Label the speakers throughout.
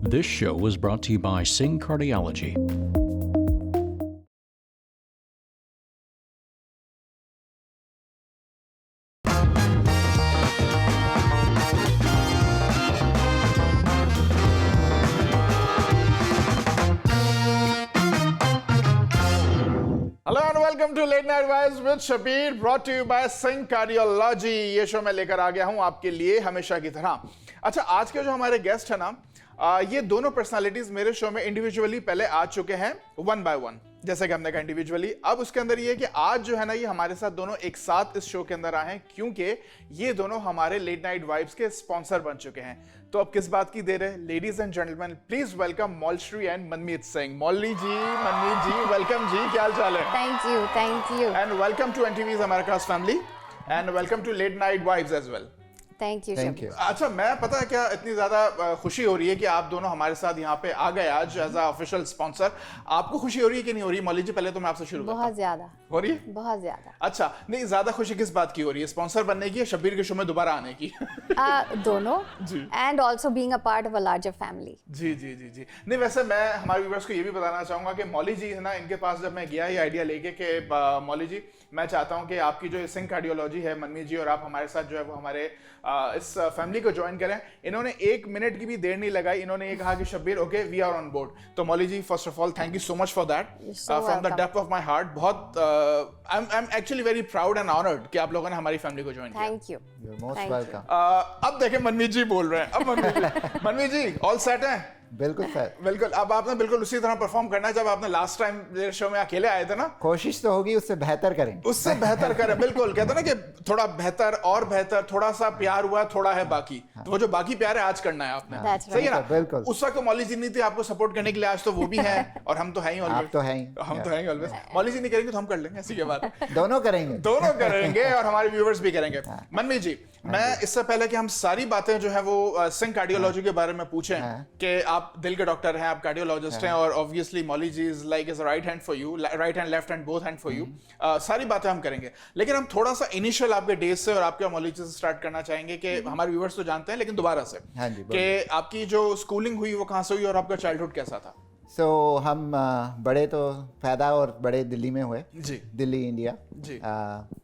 Speaker 1: This show was brought to you by Singh Cardiology.
Speaker 2: Hello and welcome to late night vibes with Shabeer, brought to you by Singh cardiology. ये show मैं लेकर आ गया हूं आपके लिए हमेशा की तरह। अच्छा, आज के जो हमारे गेस्ट है ना, ये दोनों पर्सनालिटीज मेरे शो में इंडिविजुअली पहले आ चुके हैं, वन बाय वन, जैसे कि हमने कहा इंडिविजुअली। अब उसके अंदर ये है कि आज जो है ना, ये हमारे साथ दोनों एक साथ इस शो के अंदर आए हैं, क्योंकि ये दोनों हमारे लेट नाइट वाइब्स के स्पॉन्सर बन चुके हैं। तो अब किस बात की देर है, ladies and gentleman, please welcome Maulshree and Manmeet Singh. Molly ji, Manmeet ji, welcome ji, क्या हाल चाल है?
Speaker 3: Thank you
Speaker 2: and welcome to NTV's America's family and welcome to late night vibes as well.
Speaker 3: Thank you.
Speaker 2: अच्छा, मैं पता है क्या, इतनी ज्यादा खुशी हो रही है कि आप दोनों हमारे साथ यहाँ पे आ गए आज एज ऑफिशियल स्पॉन्सर। आपको खुशी हो रही है कि नहीं हो रही? मौली जी, पहले तो मैं आपसे शुरू करता हूं।
Speaker 3: बहुत ज्यादा
Speaker 2: हो रही है,
Speaker 3: बहुत ज्यादा।
Speaker 2: अच्छा, नहीं, ज्यादा खुशी किस बात की हो रही है, स्पॉन्सर बनने की या शब्बीर के शो में दोबारा आने की?
Speaker 3: दोनों
Speaker 2: जी।
Speaker 3: And also being a part of a larger family.
Speaker 2: जी जी जी जी। नहीं, वैसे मैं हमारे व्यूअर्स को ये भी बताना चाहूंगा कि मौली जी है ना, इनके पास जब मैं गया ये आइडिया लेके कि मौली जी, मैं चाहता हूं कि आपकी जो सिंह कार्डियोलॉजी है, मनमीत जी और आप हमारे साथ जो है वो हमारे इस फैमिली को ज्वाइन करें। इन्होंने 1 मिनट की भी देर नहीं लगाई, इन्होंने ये कहा कि Shabbir, okay, we are on board. तो Mauli ji, first of all thank you so much for that, from the depth of my heart. बहुत I am actually very proud and honoured कि आप लोगों ने हमारी फैमिली को ज्वाइन किया।
Speaker 3: Thank you,
Speaker 4: most welcome.
Speaker 2: अब देखें, मनमीत जी बोल रहे हैं। अब मनमीत जी ऑल सेट हैं?
Speaker 4: बिल्कुल सर,
Speaker 2: बिल्कुल। अब आपने बिल्कुल उसी तरह परफॉर्म करना है जब आपने लास्ट टाइम मेरे शो में अकेले आए थे ना।
Speaker 4: कोशिश तो होगी, उससे बेहतर करेंगे।
Speaker 2: उससे बेहतर करें, बिल्कुल। कहते हैं ना कि थोड़ा बेहतर और बेहतर, थोड़ा सा प्यार हुआ, थोड़ा है बाकी। तो वो जो बाकी प्यार है आज करना है आपने, सही है ना?
Speaker 4: बिल्कुल।
Speaker 2: उस वक्त मौली जी नहीं थी आपको सपोर्ट करने के लिए, आज तो वो भी है और हम तो हैं ही ऑलवेज।
Speaker 4: आप तो हैं ही।
Speaker 2: हम तो हैं ही ऑलवेज। मौली जी नहीं करेंगे तो हम कर लेंगे, ऐसी क्या बात है।
Speaker 4: दोनों करेंगे,
Speaker 2: दोनों करेंगे और हमारे व्यूअर्स भी करेंगे। मनमीत जी, मैं इससे पहले कि हम सारी बातें जो है वो सिंह कार्डियोलॉजी के बारे में पूछें कि आप दिल के डॉक्टर हैं, आप कार्डियोलॉजिस्ट हैं, और obviously Mauli ji is like is right hand for you, right hand, left hand, both hand for you. सारी बातें हम करेंगे, लेकिन हम थोड़ा सा इनिशियल आपके डेज से और आपके मौली जी से स्टार्ट करना चाहेंगे कि हमारे व्यूअर्स तो जानते हैं, लेकिन दोबारा से कि आपकी जो स्कूलिंग हुई वो कहाँ से हुई और आपका चाइल्डहुड कैसा था?
Speaker 4: हम बड़े तो पैदा और बड़े दिल्ली में हुए जी, दिल्ली इंडिया
Speaker 2: जी।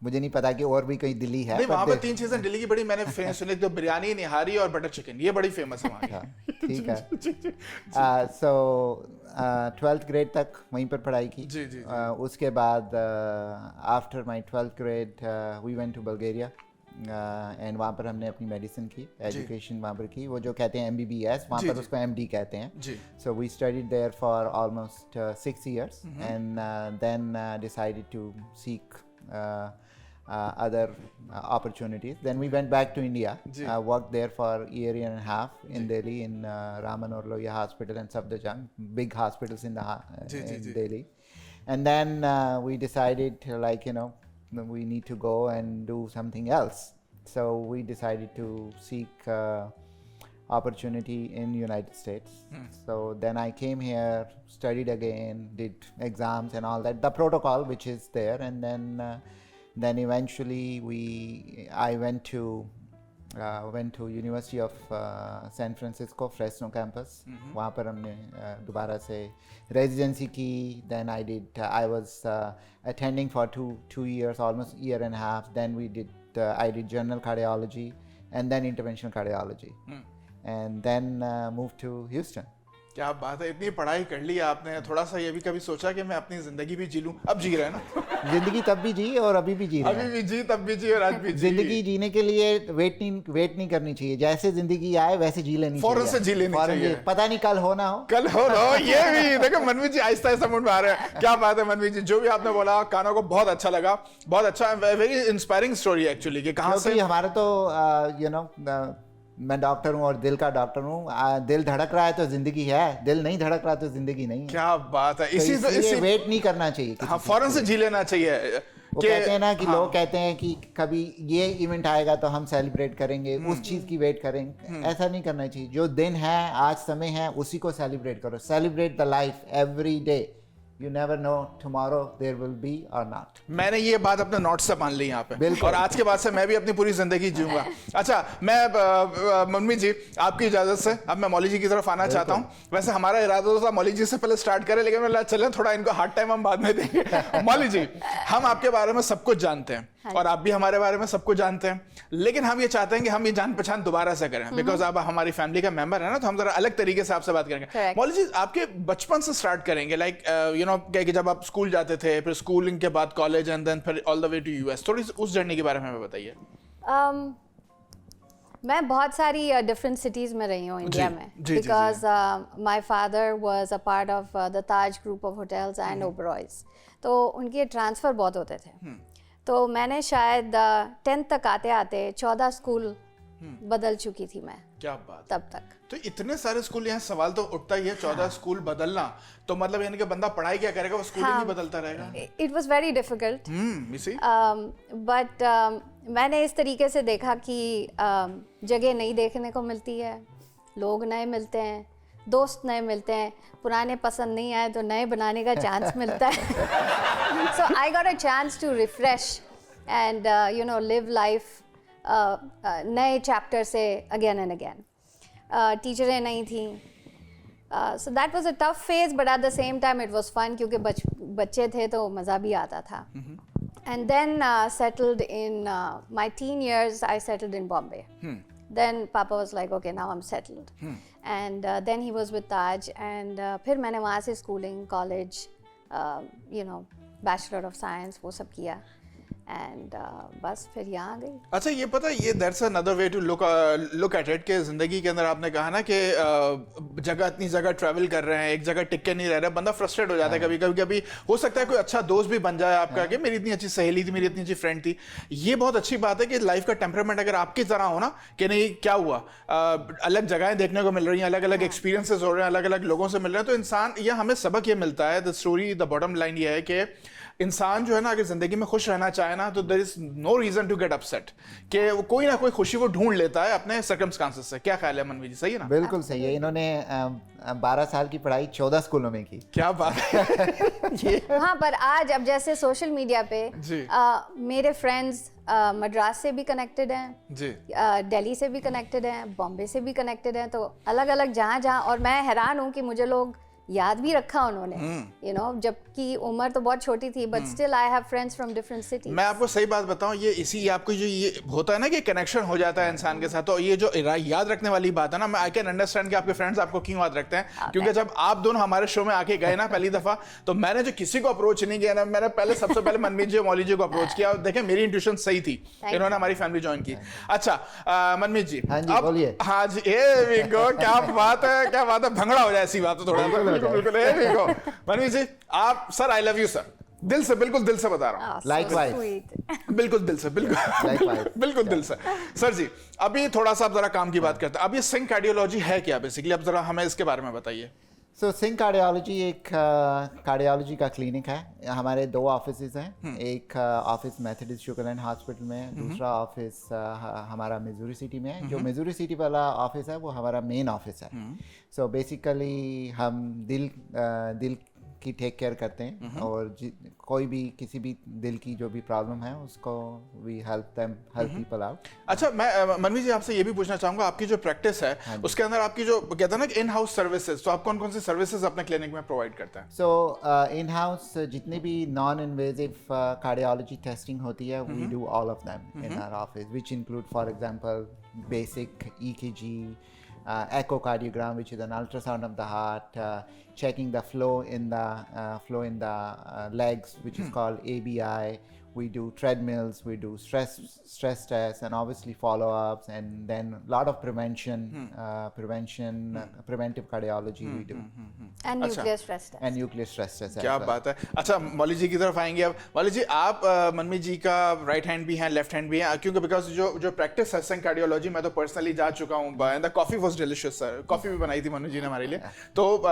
Speaker 4: मुझे नहीं पता कि और भी कहीं दिल्ली है।
Speaker 2: नहीं, वहाँ पे 3 चीजें दिल्ली की बड़ी मैंने फेमस सुनी, तो बिरयानी, निहारी और बटर चिकन, ये बड़ी फेमस है वहाँ की।
Speaker 4: ठीक है। 12th ग्रेड तक वहीं पर पढ़ाई की
Speaker 2: जी, जी, जी।
Speaker 4: उसके बाद after my 12th grade we went to Bulgaria and वहाँ पर हमने अपनी मेडिसिन की, एजुकेशन वहाँ पर की, वो जो कहते हैं MBBS, वहाँ पर उसको MD कहते हैं। So we studied there for almost 6 years and then decided to seek other opportunities. Then we went back to India, worked there for a year and a half in Delhi, in Raman Lohiya Hospital and Safdarjung, big hospitals in Delhi. And then we decided, like, you know, we need to go and do something else. So we decided to seek opportunity in United States. So then I came here, studied again, did exams and all that, the protocol which is there, and then eventually I went to University of San Francisco, Fresno campus. वहाँ पर हमने दोबारा से residency की. Then I was attending for two years, almost a year and a half. Then I did general cardiology and then interventional cardiology. And then moved to Houston.
Speaker 2: क्या बात है, इतनी पढ़ाई कर ली आपने, थोड़ा सा ये भी कभी सोचा कि मैं अपनी जिंदगी भी जी लूं? अब जी रहे हैं ना?
Speaker 4: जिंदगी तब भी जी और अभी भी जी रहे हैं।
Speaker 2: अभी भी जी, तब भी जी और आज भी जी।
Speaker 4: जिंदगी जीने के लिए वेट नहीं करनी चाहिए, जैसे जिंदगी आए वैसे जी लेनी चाहिए,
Speaker 2: फौरन से जी लेनी चाहिए।
Speaker 4: पता नहीं कल हो ना हो,
Speaker 2: ये भी देखो। मनमीत जी आहिस्ता आहिस्ता मुंड में आ रहे हैं। क्या बात है मनमीत जी, जो भी आपने बोला कानों को बहुत अच्छा लगा, बहुत अच्छा, वेरी इंस्पायरिंग स्टोरी एक्चुअली, कि कहाँ से।
Speaker 4: हमारा तो यू नो, मैं डॉक्टर हूँ और दिल का डॉक्टर हूँ। दिल धड़क रहा है तो जिंदगी है, दिल नहीं धड़क रहा तो जिंदगी नहीं है।
Speaker 2: क्या बात है।
Speaker 4: इसी वेट नहीं करना चाहिए,
Speaker 2: हाँ, फौरन से जी लेना चाहिए।
Speaker 4: वो कहते हैं ना कि लोग कहते हैं कि कभी ये इवेंट आएगा तो हम सेलिब्रेट करेंगे, उस चीज की वेट करेंगे, ऐसा नहीं करना चाहिए। जो दिन है, आज समय है, उसी को सेलिब्रेट करो। Celebrate the life every day, You never know tomorrow there will be or not.
Speaker 2: मैंने ये बात अपने नोट्स से मान ली यहाँ पे, और आज के बाद से मैं भी अपनी पूरी जिंदगी जीऊंगा। अच्छा, मैं मम्मी जी आपकी इजाजत से अब मैं मौली जी की तरफ आना चाहता हूँ। वैसे हमारा इरादा था मौली जी से पहले स्टार्ट करें, लेकिन मैं चलें थोड़ा इनको हार्ड टाइम हम बाद में देंगे। मौली जी, हम आपके बारे में सब कुछ जानते हैं और आप भी हमारे बारे में सब कुछ जानते हैं, लेकिन हम ये चाहते हैं कि हम ये जान पहचान दोबारा से करें, बिकॉज आप हमारी फैमिली का मेंबर है ना, तो हम जरा अलग तरीके से आपसे बात करेंगे। मौली जी, आपके बचपन से स्टार्ट करेंगे, लाइक यू नो कि जब आप स्कूल जाते थे, फिर स्कूलिंग के बाद कॉलेज एंड देन फिर all the way to US, थोड़ी उस जर्नी के बारे में हमें बताइए।
Speaker 3: मैं बहुत सारी डिफरेंट सिटीज़ में रही हूँ इंडिया में, because my father was a part of the Taj group of hotels and Oberois, तो उनके ट्रांसफ़र बहुत होते थे। तो मैंने शायद 10th तक आते आते 14 स्कूल बदल चुकी थी मैं।
Speaker 2: क्या बात,
Speaker 3: तब तक
Speaker 2: तो इतने सारे स्कूल, यहाँ सवाल तो उठता ही है, 14 स्कूल बदलना, तो मतलब यानी कि बंदा पढ़ाई क्या करेगा, वो स्कूल ही नहीं बदलता रहेगा।
Speaker 3: It was very difficult, but मैंने इस तरीके से देखा कि जगह नई देखने को मिलती है, लोग नए मिलते हैं, दोस्त नए मिलते हैं, पुराने पसंद नहीं आए तो नए बनाने का चांस मिलता है। So I got a chance to refresh and you know live life नए चैप्टर से अगेन एंड अगेन। टीचरें नहीं थी, so that was a tough phase, but at the same time it was fun, क्योंकि बच्चे थे तो मज़ा भी आता था। And then settled in my teen years, I settled in Bombay. Then Papa was like, okay, now I'm settled. And then he was with Taj, and फिर मैंने वहाँ से schooling, college, you know, Bachelor of Science, वो सब किया, and बस फिर यहाँ आ गई।
Speaker 2: अच्छा, ये पता है, ये that's another way to look at it, के जिंदगी के अंदर आपने कहा ना कि जगह इतनी जगह ट्रैवल कर रहे हैं, एक जगह टिक के नहीं रह रहे, बंदा फ्रस्ट्रेट हो जाता है कभी कभी। कभी हो सकता है कोई अच्छा दोस्त भी बन जाए आपका, कि मेरी इतनी अच्छी सहेली थी, मेरी इतनी अच्छी फ्रेंड थी। ये बहुत अच्छी बात है कि लाइफ का टेम्परामेंट अगर आपकी तरह हो ना, कि नहीं क्या हुआ, अलग जगहें देखने को मिल रही हैं, अलग अलग एक्सपीरियंसेस हो रहे हैं, अलग अलग लोगों से मिल रहे हैं, तो इंसान, यह हमें सबक ये मिलता है, the story, the bottom line ये है कि इंसान जो है ना, अगर जिंदगी में खुश रहना चाहे ना, तो there is no reason to get upset, कि वो कोई ना कोई खुशी वो ढूंढ लेता है अपने सर्कमस्टांसेस से। क्या ख्याल है मनवी जी, सही है ना?
Speaker 4: बिल्कुल सही है। इन्होंने 12 साल की पढ़ाई 14 स्कूलों में की।
Speaker 2: क्या बात है। ये
Speaker 3: हाँ, पर आज अब जैसे सोशल मीडिया पे मेरे फ्रेंड्स मद्रास से भी कनेक्टेड हैं
Speaker 2: जी,
Speaker 3: दिल्ली से भी कनेक्टेड हैं, बॉम्बे से भी कनेक्टेड हैं, तो अलग अलग जहाँ, और मैं हैरान हूँ कि मुझे लोग याद भी रखा उन्होंने, यू नो, जबकि उम्र तो बहुत छोटी थी, but still I have friends from different cities.
Speaker 2: मैं आपको सही बात बताऊं, ये इसी आपको जो ये होता है ना कि कनेक्शन हो जाता है इंसान के साथ, तो ये जो याद रखने वाली बात है ना, मैं आई कैन अंडरस्टैंड कि आपके फ्रेंड्स आपको क्यों याद रखते हैं, क्योंकि जब आप दोनों हमारे शो में आके गए ना पहली दफा, तो मैंने जो किसी को अप्रोच नहीं किया ना, मैंने पहले सबसे पहले मनमीत जी, मौली जी को अप्रोच किया, और देखें मेरी इंट्यूशन सही थी, इन्होंने हमारी फैमिली ज्वाइन की। अच्छा मनमीत जी,
Speaker 4: बोलिए।
Speaker 2: हाँ जी, क्या बात है, क्या बात है, भंगड़ा हो जाए ऐसी बात तो थोड़ा, बिल्कुल। मनवीर जी, आप, sir I love you sir, दिल से, बिल्कुल दिल से बता रहा हूँ।
Speaker 4: Likewise.
Speaker 2: बिल्कुल दिल से, बिल्कुल बिल्कुल दिल से। सर जी, अभी थोड़ा सा आप जरा काम की बात करते हैं। अब ये सिंक कार्डियोलॉजी है क्या बेसिकली, अब जरा हमें इसके बारे में बताइए।
Speaker 4: सो सिंक कार्डियोलॉजी एक कार्डियोलॉजी का क्लिनिक है। हमारे 2 ऑफिसेज हैं। एक ऑफिस मेथोडिस्ट शुगरलैंड हॉस्पिटल में है, दूसरा ऑफिस हमारा मिजूरी सिटी में है। जो मिजूरी सिटी वाला ऑफिस है वो हमारा मेन ऑफिस है। सो बेसिकली हम दिल की टेक केयर करते हैं, और कोई भी किसी भी दिल की जो भी प्रॉब्लम है उसको वी हेल्प पीपल आउट।
Speaker 2: अच्छा, मैं मनवी जी आपसे ये भी पूछना चाहूंगा, आपकी जो प्रैक्टिस है उसके अंदर आपकी जो कहते हैं ना कि इन हाउस सर्विसेज, तो आप कौन कौन सी सर्विसेज अपने क्लिनिक में प्रोवाइड करते हैं?
Speaker 4: सो इन हाउस जितने भी नॉन इन्वेजिव कार्डियोलॉजी टेस्टिंग होती है, we do all of them in our office, which include for example basic EKG, echocardiogram, which is an ultrasound of the heart, checking the flow in the legs, which is called ABI. We do treadmills, we do stress tests, and obviously follow-ups, and then a lot of preventive cardiology we do.
Speaker 3: And nuclear stress test.
Speaker 4: And nuclear stress test.
Speaker 2: क्या बात है। अच्छा, मौली जी की तरफ आएंगे अब। मौली जी, आप मनमीत जी का राइट हैंड भी हैं, लेफ्ट हैंड भी हैं, क्योंकि बिकॉज जो प्रैक्टिस है सिंक कार्डियोलॉजी, मैं तो पर्सनली जा चुका हूँ, and the coffee was delicious sir, coffee भी बनाई थी मनमीत जी ने हमारे लिए। तो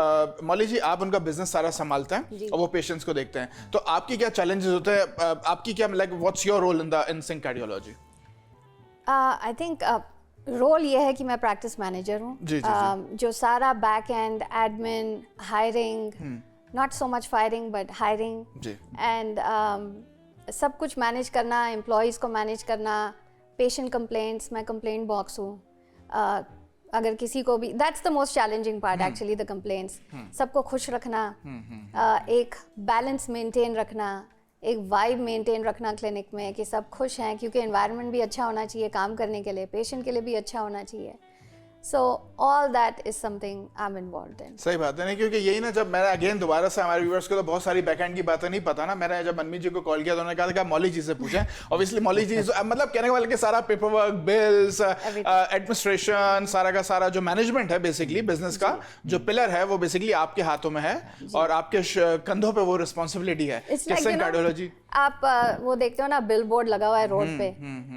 Speaker 2: मौली जी, आप उनका बिजनेस सारा संभालते हैं और वो पेशेंट्स को देखते हैं, तो आपकी क्या चैलेंजेस होते हैं, आपकी क्या, like what's your role in Singh cardiology?
Speaker 3: I think role ये है कि मैं प्रैक्टिस मैनेजर हूँ, जो सारा back end admin, hiring, not so much firing but hiring
Speaker 2: जी
Speaker 3: and सब कुछ मैनेज करना, एम्प्लॉयज़ को मैनेज करना, पेशेंट कंप्लेंट्स, मैं कंप्लेंट बॉक्स हूँ। अगर किसी को भी, that's the most challenging part actually, the complaints. सबको खुश रखना, एक बैलेंस मेंटेन रखना, एक वाइब मेंटेन रखना क्लिनिक में कि सब खुश हैं, क्योंकि एनवायरनमेंट भी अच्छा होना चाहिए काम करने के लिए, पेशेंट के लिए भी अच्छा होना चाहिए। So all that is something I'm involved in.
Speaker 2: सही बात है, नहीं क्योंकि यही ना, जब मैंने अगेन दोबारा से हमारे व्यूअर्स को तो बहुत सारी बैकएंड की बातें नहीं पता ना, मैंने जब मनमीत जी को कॉल किया तो उन्होंने कहा था कि मौली जी से पूछें। ऑब्वियसली मौली जी मतलब कहने वाले कि सारा पेपर वर्क, बिल्स, एडमिनिस्ट्रेशन, सारा का सारा जो मैनेजमेंट है बेसिकली बिजनेस का जो पिलर है वो बेसिकली आपके हाथों में है और आपके कंधों पे वो रिस्पॉन्सिबिलिटी है। कार्डियोलॉजी
Speaker 3: आप वो देखते हो ना, बिल बोर्ड लगा हुआ है रोड पे,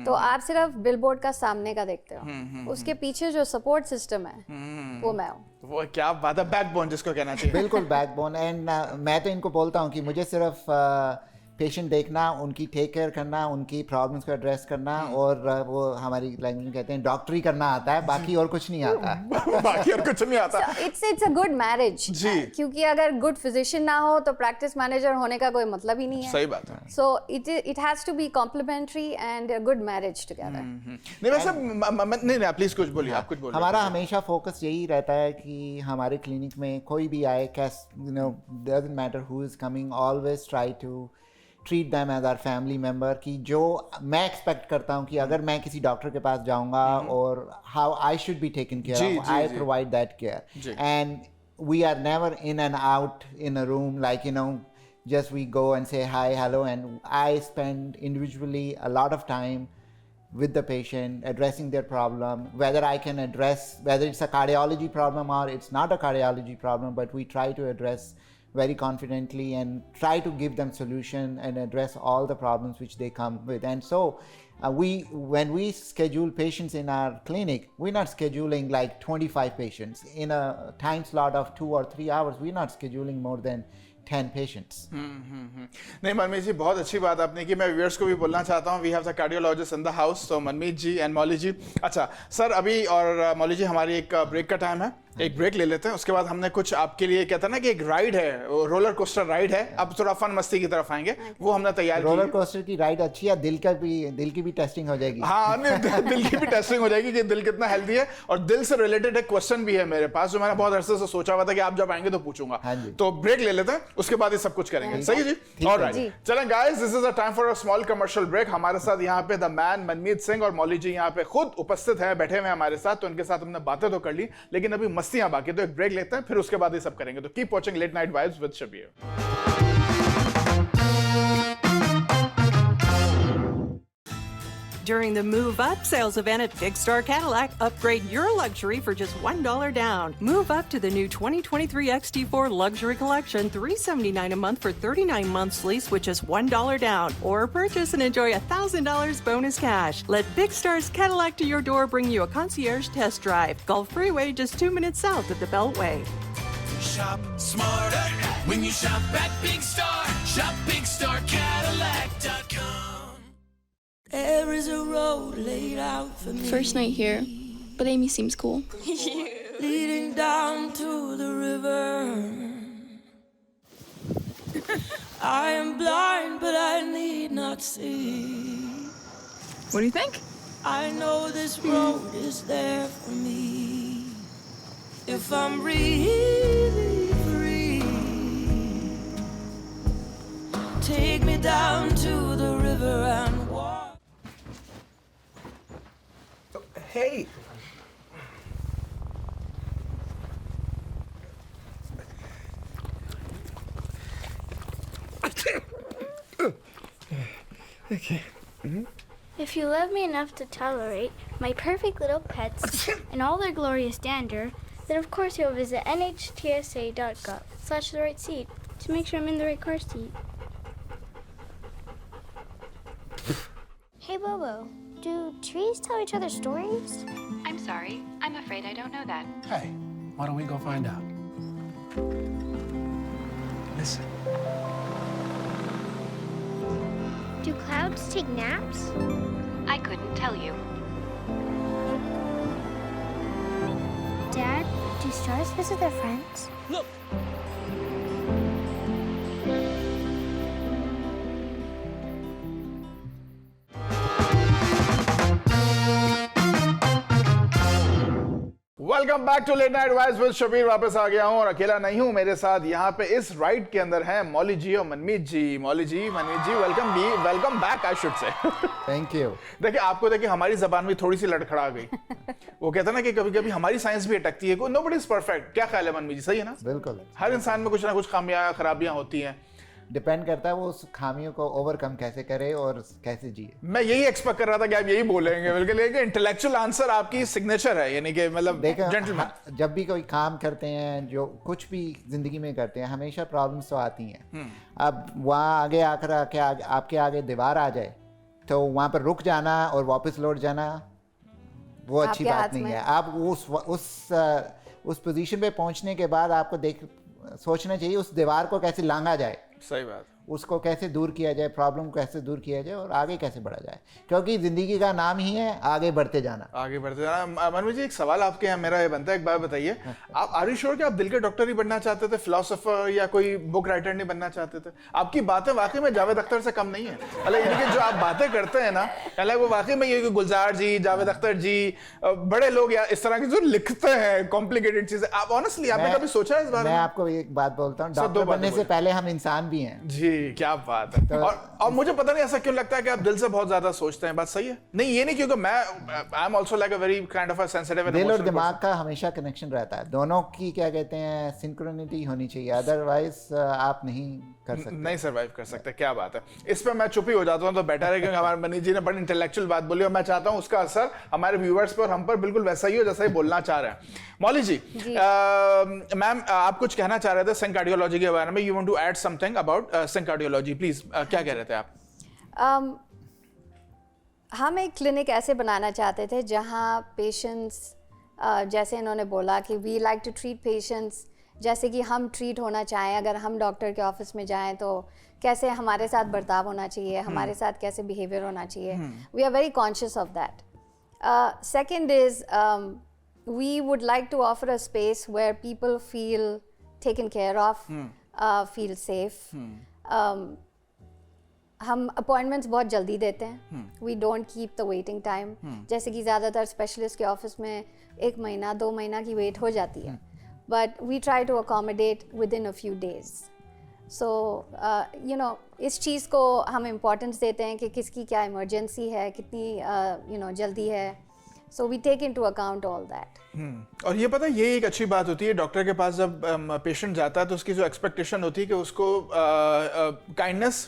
Speaker 3: तो आप सिर्फ बिल बोर्ड का सामने का देखते हो, उसके पीछे जो सपोर्ट सिस्टम है वो मैं हूँ।
Speaker 2: वो क्या बात है, बैकबोन जिसको कहना चाहिए।
Speaker 4: बिल्कुल बैकबोन। एंड मैं तो इनको बोलता हूँ कि मुझे सिर्फ पेशेंट देखना, उनकी टेक केयर करना, उनकी प्रॉब्लम्स को एड्रेस करना और वो हमारी लैंग्वेज में कहते हैं डॉक्टरी करना आता है, बाकी और कुछ नहीं आता।
Speaker 2: बाकी और कुछ नहीं आता।
Speaker 3: इट्स अ गुड मैरिज
Speaker 2: जी,
Speaker 3: क्योंकि अगर गुड फिजिशियन ना हो तो प्रैक्टिस मैनेजर होने का कोई मतलब ही नहीं है।
Speaker 2: सही बात है।
Speaker 3: So it has to be complementary and a good marriage together.
Speaker 2: नहीं वैसे नहीं प्लीज कुछ बोलिए, आप कुछ बोलिए।
Speaker 4: हमारा हमेशा फोकस यही रहता है कि हमारे क्लिनिक में कोई भी आए, doesn't matter who is coming, always try to treat them as our family member. कि जो मैं एक्सपेक्ट करता हूँ कि अगर मैं किसी डॉक्टर के पास जाऊँगा और how I should be taken care of, I provide that care. And we are never in and out in a room like just we go and say hi, hello, and I spend individually a lot of time with the patient addressing their problem, whether I can address whether it's a cardiology problem or it's not a cardiology problem, but we try to address very confidently and try to give them solution and address all the problems which they come with. And so when we schedule patients in our clinic, we're not scheduling like 25 patients in a time slot of 2 or 3 hours. We're not scheduling more than 10 patients.
Speaker 2: नहीं मनमीत जी, बहुत अच्छी बात आपने की। मैं viewers को भी बोलना चाहता हूँ, we have the cardiologist in the house, तो मनमीत जी एंड मौली जी। अच्छा सर, अभी और मौली जी हमारी एक ब्रेक का टाइम है, एक ब्रेक ले लेते हैं, उसके बाद हमने कुछ आपके लिए कहता ना कि एक राइड है, रोलर कोस्टर राइड है, अब थोड़ा फन मस्ती की तरफ आएंगे, वो हमने तैयार की।
Speaker 4: रोलर कोस्टर की राइड अच्छी है, दिल की भी टेस्टिंग हो जाएगी।
Speaker 2: हाँ नहीं, दिल की भी टेस्टिंग हो जाएगी कि दिल कितना हेल्दी है, और दिल से रिलेटेड एक क्वेश्चन भी है मेरे पास जो मैंने बहुत अरसे से सोचा हुआ था कि आप जब आएंगे तो पूछूंगा। तो ब्रेक ले लेते हैं, उसके बाद ये सब कुछ करेंगे। सही जी, ऑलराइट। चलें guys, this is a time for a small commercial break. हमारे साथ यहाँ पे द मैन मनमीत सिंह और मौली जी यहाँ पे खुद उपस्थित हैं, बैठे हुए हमारे साथ, तो इनके साथ हमने बातें तो कर ली, लेकिन अभी मस्तियां बाकी, तो एक ब्रेक लेते हैं, फिर उसके बाद ये सब करेंगे। तो keep watching late night vibes with Shabir.
Speaker 5: During the Move Up sales event at Big Star Cadillac, upgrade your luxury for just $1 down. Move up to the new 2023 XT4 Luxury Collection, $379 a month for 39 months lease with just $1 down. Or purchase and enjoy $1,000 bonus cash. Let Big Star's Cadillac to your door bring you a concierge test drive. Gulf Freeway, just 2 minutes south of the Beltway.
Speaker 6: Shop smarter when you shop at Big Star. Shop BigStarCadillac.com.
Speaker 7: There is a road laid out for me.
Speaker 8: First night here, but Amy seems cool.
Speaker 7: Leading down to the river. I am blind, but I need not see.
Speaker 8: What do you think?
Speaker 7: I know this road is there for me. If I'm really free, take me down to the river and walk.
Speaker 2: Hey.
Speaker 9: Okay.
Speaker 10: If you love me enough to tolerate my perfect little pets and all their glorious dander, then of course you'll visit nhtsa.gov/the right seat to make sure I'm in the right car seat.
Speaker 11: Hey Bobo, do trees tell each other stories?
Speaker 12: I'm sorry, I'm afraid I don't know that.
Speaker 9: Hey, why don't we go find out? Listen.
Speaker 11: Do clouds take naps?
Speaker 12: I couldn't tell you.
Speaker 11: Dad, do stars visit their friends?
Speaker 7: Look!
Speaker 2: Welcome back to late night advice with Shabir. वापस आ गया हूं और अकेला नहीं हूं, मेरे साथ यहाँ पे इस राइड के अंदर हैं मौली जी और Manmeet ji. Mauli ji, Manmeet ji, welcome back I should say.
Speaker 4: Thank you.
Speaker 2: देखिए, आपको देखिए हमारी जबान में थोड़ी सी लड़खड़ा गई। वो कहते हैं ना कि कभी-कभी हमारी साइंस भी अटकती है। Nobody is perfect. क्या ख्याल है मनमीत जी, सही है ना?
Speaker 4: बिल्कुल।
Speaker 2: हर इंसान में कुछ ना कुछ खामियां खराबियां होती हैं।
Speaker 4: डिपेंड करता है वो उस खामियों को ओवरकम कैसे करे और कैसे जिए।
Speaker 2: मैं यही एक्सपेक्ट कर रहा था कि आप यही बोलेंगे। बिल्कुल, लेकिन इंटेलेक्चुअल आंसर आपकी सिग्नेचर है, यानी कि मतलब जेंटलमैन।
Speaker 4: जब भी कोई काम करते हैं, जो कुछ भी जिंदगी में करते हैं, हमेशा प्रॉब्लम्स तो आती हैं। अब वहाँ आगे आकर आपके आगे दीवार आ जाए तो वहाँ पर रुक जाना और वापस लौट जाना वो अच्छी बात नहीं है। आप उस पोजीशन पे पहुँचने के बाद आपको सोचना चाहिए उस दीवार को कैसे लांघा जाए।
Speaker 2: सही बात।
Speaker 4: उसको कैसे दूर किया जाए, प्रॉब्लम को कैसे दूर किया जाए और आगे कैसे बढ़ा जाए, क्योंकि जिंदगी का नाम ही है आगे बढ़ते जाना।
Speaker 2: आगे बढ़ते जाना। मनमीत जी, एक सवाल आपके यहाँ मेरा ये बनता है, एक बात बताइए, आप आर यू श्योर कि आप दिल के डॉक्टर ही बनना चाहते थे, फिलोसोफर या कोई बुक राइटर नहीं बनना चाहते थे? आपकी बातें वाकई में जावेद अख्तर से कम नहीं है। मतलब यानी कि जो आप बातें करते हैं ना, वो वाकई में ये गुलजार जी, जावेद अख्तर जी, बड़े लोग या इस तरह की जो लिखते हैं कॉम्प्लिकेटेड चीजें, आप ऑनेस्टली आपने कभी सोचा है इस बारे में?
Speaker 4: मैं आपको एक बात बोलता हूँ, डॉक्टर बनने से पहले हम इंसान भी हैं।
Speaker 2: जी, क्या बात है। और मुझे पता नहीं ऐसा क्यों लगता है कि आप दिल से बहुत ज्यादा सोचते हैं। बात सही है? नहीं, ये नहीं, क्योंकि मैं I am also like a very kind of a sensitive and
Speaker 4: दिल और दिमाग का हमेशा कनेक्शन रहता है, दोनों की क्या कहते हैं सिंक्रोनिटी होनी चाहिए, अदरवाइज आप नहीं कर सकते,
Speaker 2: नहीं सर्वाइव कर सकते। क्या बात है। इस पे मैं चुप ही हो जाता हूं तो बेटर है, क्योंकि हमारे मनमीत जी ने बड़ी इंटेलेक्चुअल बात बोली और मैं चाहता हूं उसका असर हमारे व्यूअर्स पर, हम पर बिल्कुल वैसा ही हो जैसा ही बोलना चाह रहे हैं। मौली जी, मैम आप कुछ कहना चाह रहे थे सिंक कार्डियोलॉजी के बारे में। You want to add something about Singh cardiology, please. क्या कह रहे थे आप?
Speaker 3: हम एक क्लिनिक ऐसे बनाना चाहते थे जहां पेशेंट्स, जैसे इन्होंने बोला कि we like to treat patients जैसे कि हम ट्रीट होना चाहें। अगर हम डॉक्टर के ऑफिस में जाएं तो कैसे हमारे साथ बर्ताव होना चाहिए, हमारे साथ कैसे बिहेवियर होना चाहिए। We are very conscious of that. Second is we would like to offer a space where people feel taken care of, feel safe. हम अपॉइंटमेंट्स बहुत जल्दी देते हैं, we don't keep the waiting time. जैसे कि ज़्यादातर स्पेशलिस्ट के office में 1 महीना 2 महीना की वेट हो जाती है, but we try to accommodate within a few days. So you know, इस चीज़ को हम इम्पोर्टेंस देते हैं कि किसकी क्या इमरजेंसी है, कितनी जल्दी है। So we take into account all that.
Speaker 2: और ये पता है, ये एक अच्छी बात होती है डॉक्टर के पास जब पेशेंट जाता है तो उसकी जो एक्सपेक्टेशन होती है कि उसको काइंडनेस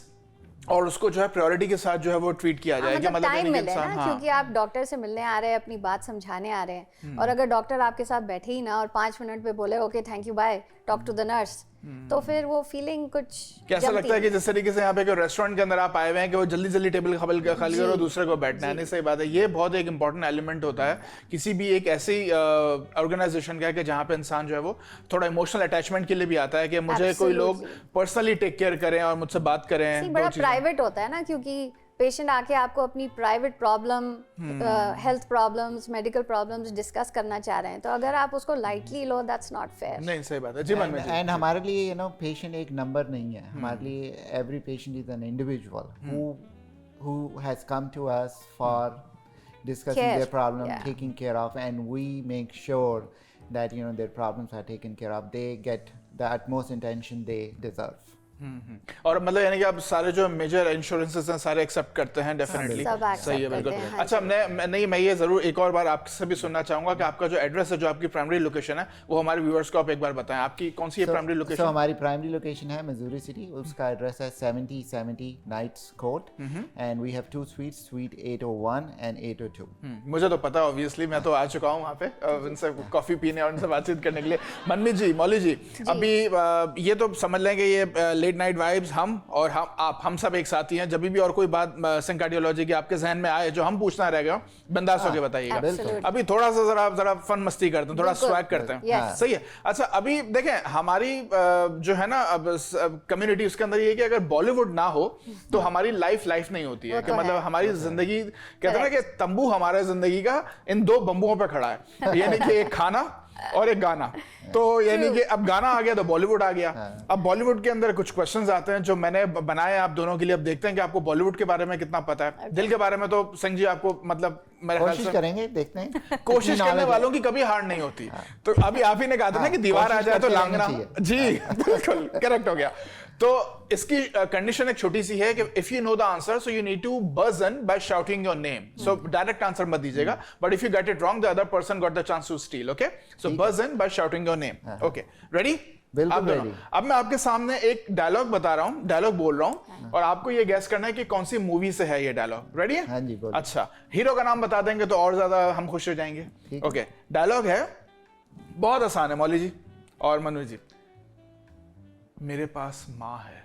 Speaker 2: और उसको जो है प्रायोरिटी के साथ जो है वो ट्रीट किया जाए।
Speaker 3: मतलब टाइम मिले ना, क्योंकि आप डॉक्टर से मिलने आ रहे हैं, अपनी बात समझाने आ रहे हैं, और अगर डॉक्टर आपके साथ बैठे ही ना और 5 मिनट पे बोले okay thank you bye, talk to the nurse, तो फिर वो फीलिंग कुछ
Speaker 2: कैसा लगता है कि जिस तरीके से यहाँ पे रेस्टोरेंट के अंदर आप आए हुए हैं कि वो जल्दी जल्दी टेबल खाली करो, दूसरे को बैठना है। नहीं, सही बात है। ये बहुत एक इंपॉर्टेंट एलिमेंट होता है किसी भी एक ऐसी ऑर्गेनाइजेशन का, कि जहाँ पे इंसान जो है वो थोड़ा इमोशनल अटैचमेंट के लिए भी आता है कि मुझे कोई लोग पर्सनली टेक केयर करें और मुझसे बात करें।
Speaker 3: बड़ा प्राइवेट होता है ना, क्योंकि पेशेंट आके आपको अपनी private problem, health problems, medical problems discuss करना चाह रहे हैं, तो अगर आप उसको lightly low, that's not fair.
Speaker 2: नहीं, सही बात है जी।
Speaker 4: एंड हमारे लिए पेशेंट एक नंबर नहीं है, हमारे लिए every patient is an individual who has come to us for discussing their problem, taking care of, and we make sure that their problems are taken care of, they get the utmost attention they deserve.
Speaker 2: और मतलब यानी कि आप सारे जो major insurances हैं सारे accept करते हैं डेफिनेटली। सही है, बिल्कुल। अच्छा, मैं ये जरूर एक और बार आपसे भी सुनना चाहूंगा कि आपका जो एड्रेस है, जो आपकी प्राइमरी लोकेशन है, वो हमारे व्यूअर्स को आप एक बार बताएं। आपकी कौन सी है प्राइमरी लोकेशन?
Speaker 4: हमारी प्राइमरी लोकेशन है मिजूरी सिटी, उसका एड्रेस है 7070 Knights Court, and we have 2 suites, suite 801 and 802।
Speaker 2: मुझे तो पता, ऑब्वियसली मैं तो आ चुका हूँ वहाँ पे उनसे कॉफी पीने और उनसे बातचीत करने के लिए। मनमीत जी, मौली जी, अभी ये तो समझ लें कि ये लेट नाइट वाइब्स हम और हम सब एक साथ ही हैं। जब भी और कोई बात सिंक कार्डियोलॉजी की आपके जहन में आए जो हम पूछना रह गया, बिंदास होके बताइएगा। अभी थोड़ा सा जरा फन मस्ती करते हैं, थोड़ा स्वैग करते हैं। सही है। अच्छा, अभी देखें हमारी जो है ना अब कम्युनिटी, उसके अंदर ये है कि अगर बॉलीवुड ना हो तो हमारी लाइफ नहीं होती है। कि मतलब हमारी जिंदगी, कहते हैं ना कि तंबू हमारे जिंदगी का इन 2 बम्बुओं पे खड़ा है, यानी कि एक खाना और एक गाना। तो यानी कि अब गाना आ गया तो बॉलीवुड आ गया। अब बॉलीवुड के अंदर कुछ क्वेश्चंस आते हैं जो मैंने बनाए आप दोनों के लिए। अब देखते हैं कि आपको बॉलीवुड के बारे में कितना पता है। दिल के बारे में तो सिंह जी आपको मतलब मेरे ख्याल
Speaker 4: कोशिश
Speaker 2: से
Speaker 4: करेंगे, देखते हैं।
Speaker 2: कोशिश करने वालों की कभी हार नहीं होती। तो अभी आप ही ने कहा था ना कि दीवार आ जाए तो लांगना। जी बिल्कुल करेक्ट हो गया। तो इसकी कंडीशन एक छोटी सी है कि if you know the answer so you need to buzz in by shouting your name. So direct answer मत दीजिएगा, but if you get it wrong the other person got the chance to steal. Okay, so buzz in by shouting your name. Okay, ready?
Speaker 4: बिल्कुल ready.
Speaker 2: अब मैं आपके सामने एक dialogue बता रहा हूँ, डायलॉग बोल रहा हूँ, और आपको ये गैस करना है कि कौन सी मूवी से है ये डायलॉग। रेडी है?
Speaker 4: हाँ जी, बोलो।
Speaker 2: अच्छा, हीरो का नाम बता देंगे तो और ज्यादा हम खुश हो जाएंगे। ओके, डायलॉग है, बहुत आसान है मौली जी और मनु जी। मेरे पास माँ है।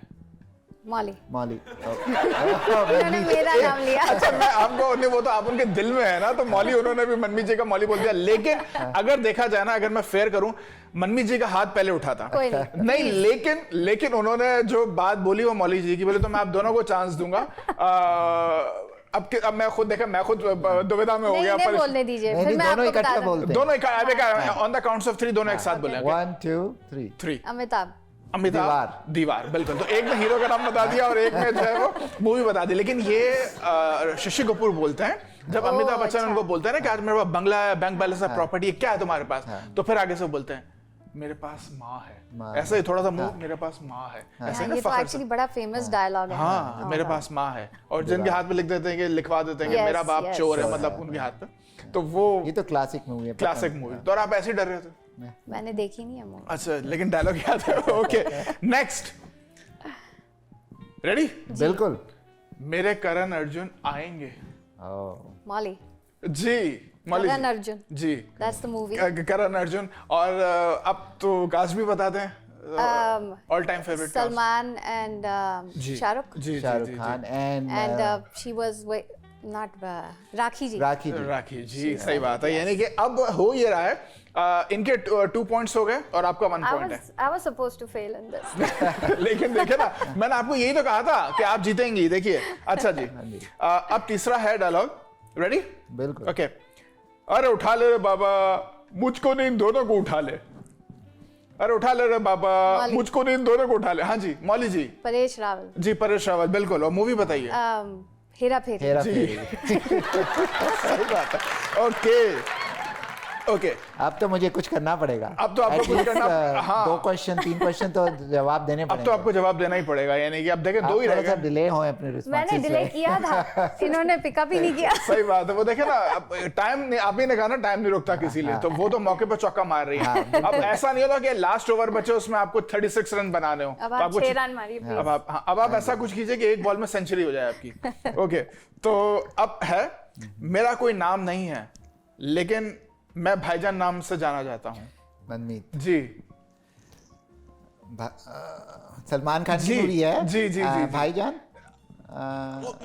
Speaker 3: मॉली।
Speaker 4: मॉली।
Speaker 3: उन्होंने मेरा नाम लिया।
Speaker 2: अच्छा, मैं आपको नहीं, वो तो आप उनके दिल में है ना, तो मौली उन्होंने भी मनमीत जी का मौली बोल दिया। लेकिन अगर देखा जाए ना, अगर मैं फेयर करूं, मनमीत जी का हाथ पहले उठा था। नहीं, लेकिन उन्होंने जो बात बोली वो मौली जी की बोली, तो मैं आप दोनों को चांस दूंगा। अब मैं खुद देखा, मैं खुद दुविधा में हो गया।
Speaker 3: पर बोलने दीजिए, फिर मैं आपको बता दूंगा।
Speaker 2: दोनों ऑन द काउंट्स ऑफ 3 दोनों एक साथ बोलेंगे।
Speaker 4: 1 2 3।
Speaker 3: अमिताभ।
Speaker 2: दीवार बिल्कुल। तो एक ने हीरो का नाम बता दिया और एक ने जो है वो मूवी बता दी। लेकिन ये शशि कपूर बोलते हैं जब अमिताभ बच्चन उनको बोलते हैं ना कि आज मेरे पास बंगला है, बैंक बैलेंस है, प्रॉपर्टी है, क्या है तुम्हारे पास? तो फिर आगे से बोलते हैं मेरे पास माँ है। ऐसा ही थोड़ा सा मुंह, मेरे पास माँ है। ऐसे ना,
Speaker 3: ये तो एक्चुअली बड़ा फेमस डायलॉग है।
Speaker 2: हाँ, मेरे पास माँ है। और जिनके हाथ पे लिख देते हैं कि लिखवा देते हैं कि मेरा बाप चोर है, मतलब उनके हाथ पे। तो वो
Speaker 4: ये तो क्लासिक मूवी है।
Speaker 2: Classic movie. तो और आप ऐसे ही डर रहे थे?
Speaker 3: मैंने देखी नहीं है मूवी।
Speaker 2: अच्छा, लेकिन डायलॉग याद है। Okay, next. रेडी?
Speaker 4: बिल्कुल।
Speaker 2: मेरे करण अर्जुन आएंगे।
Speaker 3: Molly
Speaker 2: ji, Molly
Speaker 3: Karan Arjun
Speaker 2: ji,
Speaker 3: that's the movie.
Speaker 2: Karan Arjun. और अब तो कास्ट भी बताते हैं। All time favourite
Speaker 3: Salman and Shahrukh.
Speaker 2: जी,
Speaker 4: Shahrukh Khan
Speaker 3: and she was not Rakhi ji.
Speaker 2: Rakhi ji, सही बात है। यानी कि अब हो ये रहा है, इनके 2 पॉइंट्स हो गए और आपका 1 पॉइंट है।
Speaker 3: I was supposed to fail in this.
Speaker 2: लेकिन देखे ना, मैंने आपको यही तो कहा था कि आप जीतेंगी। देखिए, अच्छा जी, अब तीसरा है डायलॉग। रेडी?
Speaker 4: बिल्कुल।
Speaker 2: ओके। अरे उठा ले रे बाबा, मुझको नहीं, इन दोनों को उठा ले। अरे उठा ले रे बाबा, मुझको नहीं, इन दोनों को उठा ले। हाँ जी, मौली जी।
Speaker 3: परेश रावल
Speaker 2: जी, परेश रावल, बिल्कुल। और मूवी बताइए।
Speaker 3: हेरा फेरी।
Speaker 4: हेरा फेरी।
Speaker 2: सही बात है। ओके,
Speaker 4: अब तो मुझे कुछ करना पड़ेगा।
Speaker 2: अब तो आपको कुछ करना। हाँ,
Speaker 4: 2 क्वेश्चन 3 क्वेश्चन तो जवाब देने पड़ेंगे।
Speaker 2: अब तो आपको जवाब देना ही पड़ेगा। यानी कि अब देखें 2 ही रह गए।
Speaker 4: डिले हो अपने रिस्पॉन्सेस।
Speaker 3: मैंने डिले किया था, इन्होंने पिकअप ही नहीं किया।
Speaker 2: सही बात है। वो देखे ना, टाइम नहीं, आप ही ने कहा ना टाइम नहीं रुकता किसी लिए, तो वो तो मौके पर चौका मार रही है। अब ऐसा नहीं होता कि लास्ट ओवर बचे उसमें आपको 36 रन बनाने हो।
Speaker 3: अब आप 6 रन मारिए प्लीज।
Speaker 2: अब आप ऐसा कुछ कीजिए कि एक बॉल में सेंचुरी हो जाए आपकी। ओके, तो अब है, मेरा कोई नाम नहीं है लेकिन मैं भाईजान नाम से जाना जाता हूँ।
Speaker 4: मनमीत
Speaker 2: जी।
Speaker 4: सलमान खान की मूवी है।
Speaker 2: जी जी जी,
Speaker 4: भाईजान।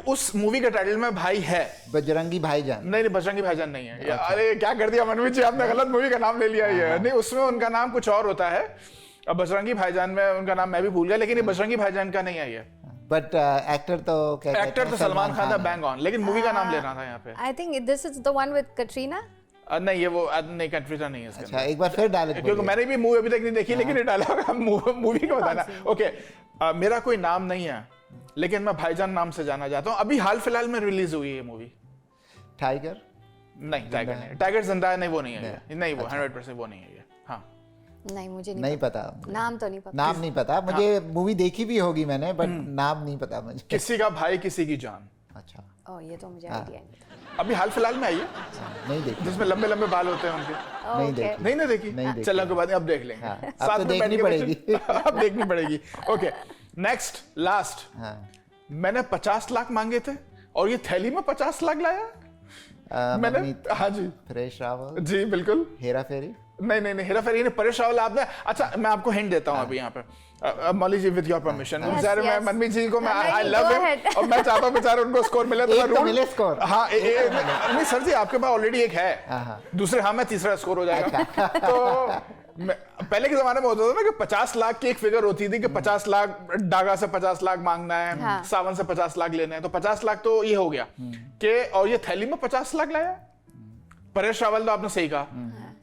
Speaker 2: उस मूवी का टाइटल में भाई है।
Speaker 4: बजरंगी भाईजान।
Speaker 2: नहीं, बजरंगी भाईजान नहीं है। अरे क्या कर दिया मनमीत जी, आपने गलत मूवी का नाम ले लिया। ये नहीं, उसमें उनका नाम कुछ और होता है। अब बजरंगी भाईजान में उनका नाम मैं भी भूल गया, लेकिन ये बजरंगी भाईजान का नहीं है ये।
Speaker 4: बट एक्टर तो क्या कहते हैं?
Speaker 2: एक्टर तो सलमान खान था, बैंग ऑन। लेकिन मूवी का नाम लेना था यहाँ पे।
Speaker 3: I think this is the one with Katrina.
Speaker 2: नहीं, ये वो नहीं, कटरीना नहीं है इसके
Speaker 4: अच्छा, एक बार फिर डायलॉग,
Speaker 2: क्योंकि मैंने भी मूवी अभी तक नहीं देखी। लेकिन ये डायलॉग मूवी का बताना। ओके, मेरा कोई नाम नहीं है लेकिन मैं भाईजान नाम से जाना जाता हूँ। अभी हाल फिलहाल में रिलीज हुई है ये मूवी।
Speaker 4: टाइगर?
Speaker 2: नहीं, टाइगर नहीं। टाइगर जिंदा है। नहीं, वो नहीं है। नहीं, वो 100% वो नहीं है ये। हाँ,
Speaker 3: नहीं, मुझे
Speaker 4: नहीं पता।
Speaker 3: नाम तो नहीं पता।
Speaker 4: नाम नहीं पता मुझे। मूवी देखी भी होगी मैंने, बट नाम नहीं पता मुझे।
Speaker 2: किसी का भाई किसी की जान।
Speaker 4: अच्छा,
Speaker 3: ओह, ये तो मुझे आइडिया नहीं था।
Speaker 2: अभी हाल फिलहाल में आई है।
Speaker 4: नहीं देखी।
Speaker 2: जिसमें लंबे लंबे बाल होते हैं उनके।
Speaker 4: नहीं देखी।
Speaker 2: नहीं देखी। चलो, कोई बात नहीं, अब देख लेंगे।
Speaker 4: अब तो देखनी पड़ेगी।
Speaker 2: अब देखनी पड़ेगी। Okay, next, last. मैंने 50 लाख मांगे थे और ये थैली में 50 लाख लाया। मैंने, हाँ जी,
Speaker 4: परेश रावल
Speaker 2: जी, बिल्कुल।
Speaker 4: हेरा फेरी?
Speaker 2: नहीं, हेरा फेरी नहीं, परेश रावल आपने। अच्छा, मैं आपको हिंट देता हूँ अभी यहाँ पे। मौली जी, विद योर परमिशन, मैं मनमीत जी को, मैं आई लव हिम और मैं चाहता हूँ बेचारे उनको स्कोर मिले।
Speaker 4: तो मिले स्कोर।
Speaker 2: हाँ, नहीं सर जी, आपके पास ऑलरेडी एक है। दूसरे हाँ में तीसरा स्कोर हो जाएगा। तो पहले के जमाने में होता था ना कि 50 लाख की एक फिगर होती थी कि 50 लाख डागा से 50 लाख मांगना है, सावन से 50 लाख लेने हैं। तो 50 लाख तो ये हो गया कि, और ये थैली में 50 लाख लाया। परेश रावल तो आपने सही कहा।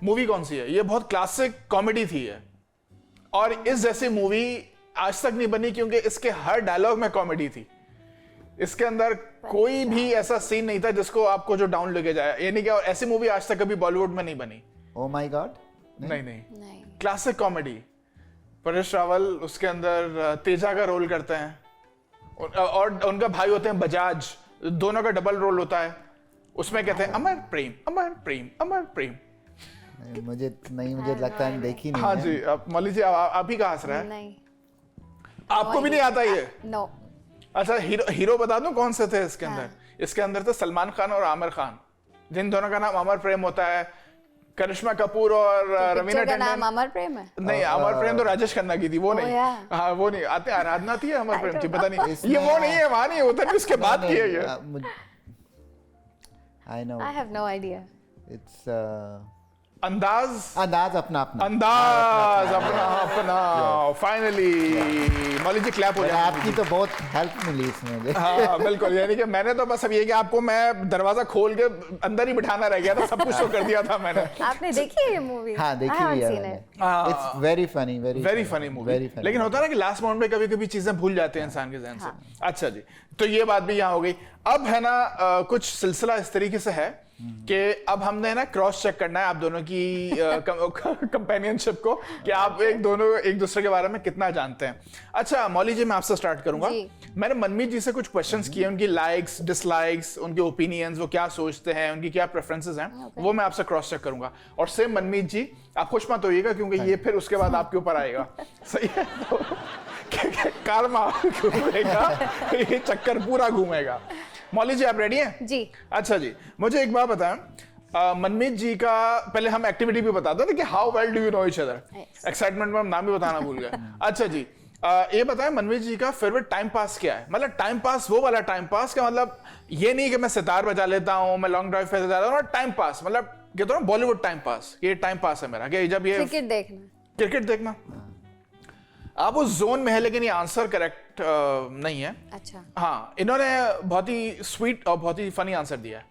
Speaker 2: मूवी कौन सी है? ये बहुत क्लासिक कॉमेडी थी है, और इस जैसी मूवी आज तक नहीं बनी क्योंकि इसके हर डायलॉग में कॉमेडी थी। इसके अंदर कोई भी ऐसा सीन नहीं था जिसको आपको जो डाउन लगे जाए, यानी कि और ऐसी मूवी आज तक कभी बॉलीवुड में नहीं बनी।
Speaker 4: ओह माय गॉड,
Speaker 2: नहीं, क्लासिक कॉमेडी। परेश रावल उसके अंदर तेजा का रोल करते हैं और उनका भाई होते हैं बजाज, दोनों का डबल रोल होता है। उसमें कहते हैं अमर प्रेम अमर प्रेम अमर प्रेम।
Speaker 4: मुझे लगता है देखी नहीं।
Speaker 2: हाँ जी, अब मौली जी आप ही का हंस रहा है?
Speaker 3: नहीं,
Speaker 2: आपको भी नहीं आता ये?
Speaker 3: नो।
Speaker 2: अच्छा, हीरो बता दूं कौन से थे इसके अंदर? इसके अंदर थे सलमान खान और आमिर खान, जिन दोनों का नाम अमर प्रेम होता है। करिश्मा कपूर और रवीना टंडन।
Speaker 3: नाम अमर प्रेम है?
Speaker 2: नहीं, अमर प्रेम तो राजेश खन्ना की थी, वो नहीं। हाँ, वो नहीं आते। आराधना थी अमर प्रेम थी, पता नहीं। ये वो नहीं है, वहां नहीं होता, नहीं उसके बाद की है ये।
Speaker 4: I know.
Speaker 3: I have no idea.
Speaker 4: It's
Speaker 2: अंदाज
Speaker 4: अपना
Speaker 2: फाइनली मौली जी क्लैप हो जाए।
Speaker 4: आपकी तो बहुत हेल्प मिली इसमें मुझे।
Speaker 2: हाँ बिल्कुल, यानी कि मैंने तो बस अब ये कि आपको मैं दरवाजा खोल के अंदर ही बिठाना रह गया था, सब कुछ तो कर दिया था मैंने।
Speaker 3: आपने देखी है ये मूवी?
Speaker 4: हाँ देखी हुई है। It's very funny,
Speaker 2: very funny movie. लेकिन होता है ना कि लास्ट मोमेंट पे कभी कभी चीजें भूल जाते हैं इंसान के ज़हन से। अच्छा जी, तो ये बात भी यहाँ हो गई। अब है ना कुछ सिलसिला इस तरीके से है कि अब हमने ना क्रॉस चेक करना है आप दोनों की कंपेनियनशिप को, कि आप दोनों एक दूसरे के बारे में कितना जानते हैं। अच्छा मौली जी, मैं आपसे स्टार्ट करूंगा। मैंने मनमीत जी से कुछ क्वेश्चंस किए, उनकी लाइक्स डिसलाइक्स, उनके ओपिनियंस, वो क्या सोचते हैं, उनकी क्या प्रेफरेंसेस हैं, वो मैं आपसे क्रॉस चेक करूंगा। और सेम मनमीत जी, आप खुश मत होइएगा क्योंकि ये फिर उसके बाद आपके ऊपर आएगा। सही है? तो कारमा घूमेगा, ये चक्कर पूरा घूमेगा। मौली जी आप रेडी हैं?
Speaker 3: जी।
Speaker 2: अच्छा जी, मुझे एक बात बताएं, मनमीत जी का पहले हम एक्टिविटी भी बताते थे कि how well do you know each other. Excitement में हम नाम भी बताना भूल गए। अच्छा जी, ये बताएं मनमीत जी का फेवरेट टाइम पास क्या है? मतलब टाइम पास वो वाला टाइम पास का, मतलब ये नहीं कि मैं सितार बजा लेता हूँ, मैं लॉन्ग ड्राइव पे जाता हूँ, टाइम पास मतलब कहता हूँ बॉलीवुड टाइम पास, ये टाइम पास है मेरा। कि जब ये क्रिकेट देखना आप उस जोन में है, लेकिन ये आंसर करेक्ट नहीं है।
Speaker 3: अच्छा।
Speaker 2: हाँ, इन्होंने बहुत ही स्वीट और बहुत ही फनी आंसर दिया है।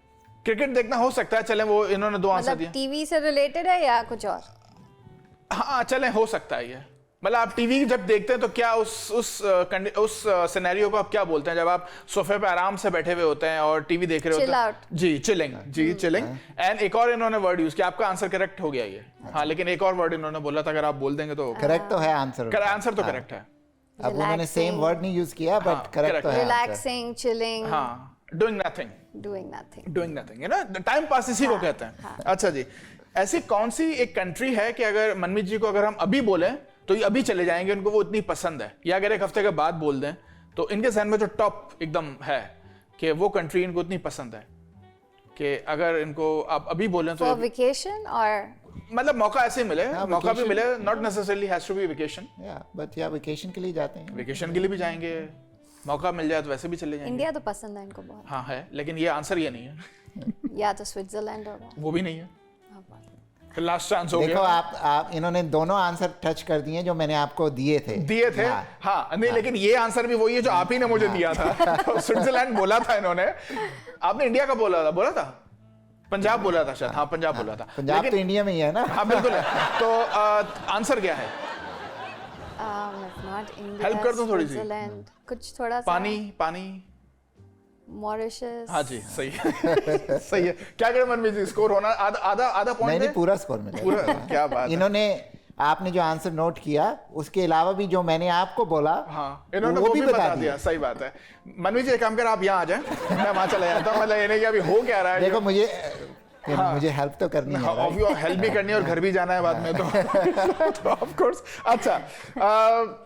Speaker 2: क्रिकेट देखना हो सकता है, चलें, वो इन्होंने दो आंसर दिए।
Speaker 3: टीवी से रिलेटेड है या कुछ और?
Speaker 2: हाँ चलें, हो सकता है ये। मतलब आप टीवी जब देखते हैं तो क्या उस सिनेरियो को आप क्या बोलते हैं जब आप सोफे पे आराम से बैठे हुए होते हैं और टीवी देख रहे होते हैं? जी, चिलिंग। जी चिलिंग। एंड एक और इन्होंने वर्ड यूज किया, आपका आंसर करेक्ट हो गया ये। हाँ, लेकिन एक और वर्ड इन्होंने बोला था, अगर आप बोल देंगे तो
Speaker 4: करेक्ट तो है आंसर।
Speaker 2: आंसर तो करेक्ट है।
Speaker 4: अब उन्होंने सेम वर्ड नहीं यूज किया, बट करेक्ट तो है।
Speaker 3: Relaxing, chilling.
Speaker 2: हाँ, doing nothing, you know, time pass इसी को कहते हैं। अच्छा जी, ऐसी कौन सी एक कंट्री है कि अगर मनमीत जी को अगर हम अभी बोले तो ये अभी चले जाएंगे, उनको वो इतनी पसंद है, या अगर एक हफ्ते के बाद बोल दें तो इनके जहन में जो टॉप एकदम है कि वो कंट्री इनको इतनी पसंद है कि अगर इनको आप अभी बोलें तो
Speaker 3: वेकेशन, और
Speaker 2: मतलब मौका ऐसे मिले, मौका भी मिले, not necessarily has to be vacation,
Speaker 4: but या वेकेशन के लिए जाते हैं,
Speaker 2: वेकेशन के लिए भी जाएंगे, मौका मिल जाए तो वैसे भी चले जाएंगे।
Speaker 3: इंडिया तो पसंद है इनको बहुत।
Speaker 2: हाँ है, लेकिन ये आंसर ये नहीं है।
Speaker 3: या तो स्विट्जरलैंड होगा,
Speaker 2: वो भी नहीं है। लास्ट चांस हो गया।
Speaker 4: देखो आप इन्होंने दोनों आंसर टच कर दिए जो मैंने आपको दिए थे।
Speaker 2: हाँ नहीं, लेकिन ये आंसर भी वही है जो आप ही ने मुझे दिया था। स्विट्जरलैंड बोला था इन्होंने, आपने इंडिया का बोला था, पंजाब बोला था शायद। हाँ, पंजाब बोला था।
Speaker 4: पंजाब तो इंडिया में ही है ना।
Speaker 2: हाँ बिल्कुल है। तो आंसर क्या है? हेल्प कर दूं थोड़ी सी?
Speaker 3: कुछ थोड़ा सा।
Speaker 2: पानी
Speaker 3: मॉरिशस।
Speaker 2: हाँ जी, सही है। सही है। क्या करें मनमीत जी, स्कोर होना आधा पॉइंट?
Speaker 4: नहीं, पूरा स्कोर मिला।
Speaker 2: पूरा? क्या बात है।
Speaker 4: इन्होंने आपने जो आंसर नोट किया उसके अलावा भी जो मैंने आपको बोला,
Speaker 2: हाँ इन्होंने वो भी बता दिया। सही बात है। मनमीत जी एक काम कर, आप यहाँ आ जाए, मैं वहां चला जाता हूँ। मतलब ये कि अभी हो क्या रहा है।
Speaker 4: देखो मुझे हेल्प तो करनी है,
Speaker 2: हेल्प भी करनी है और घर भी जाना है बाद में तो ऑफ कोर्स। अच्छा,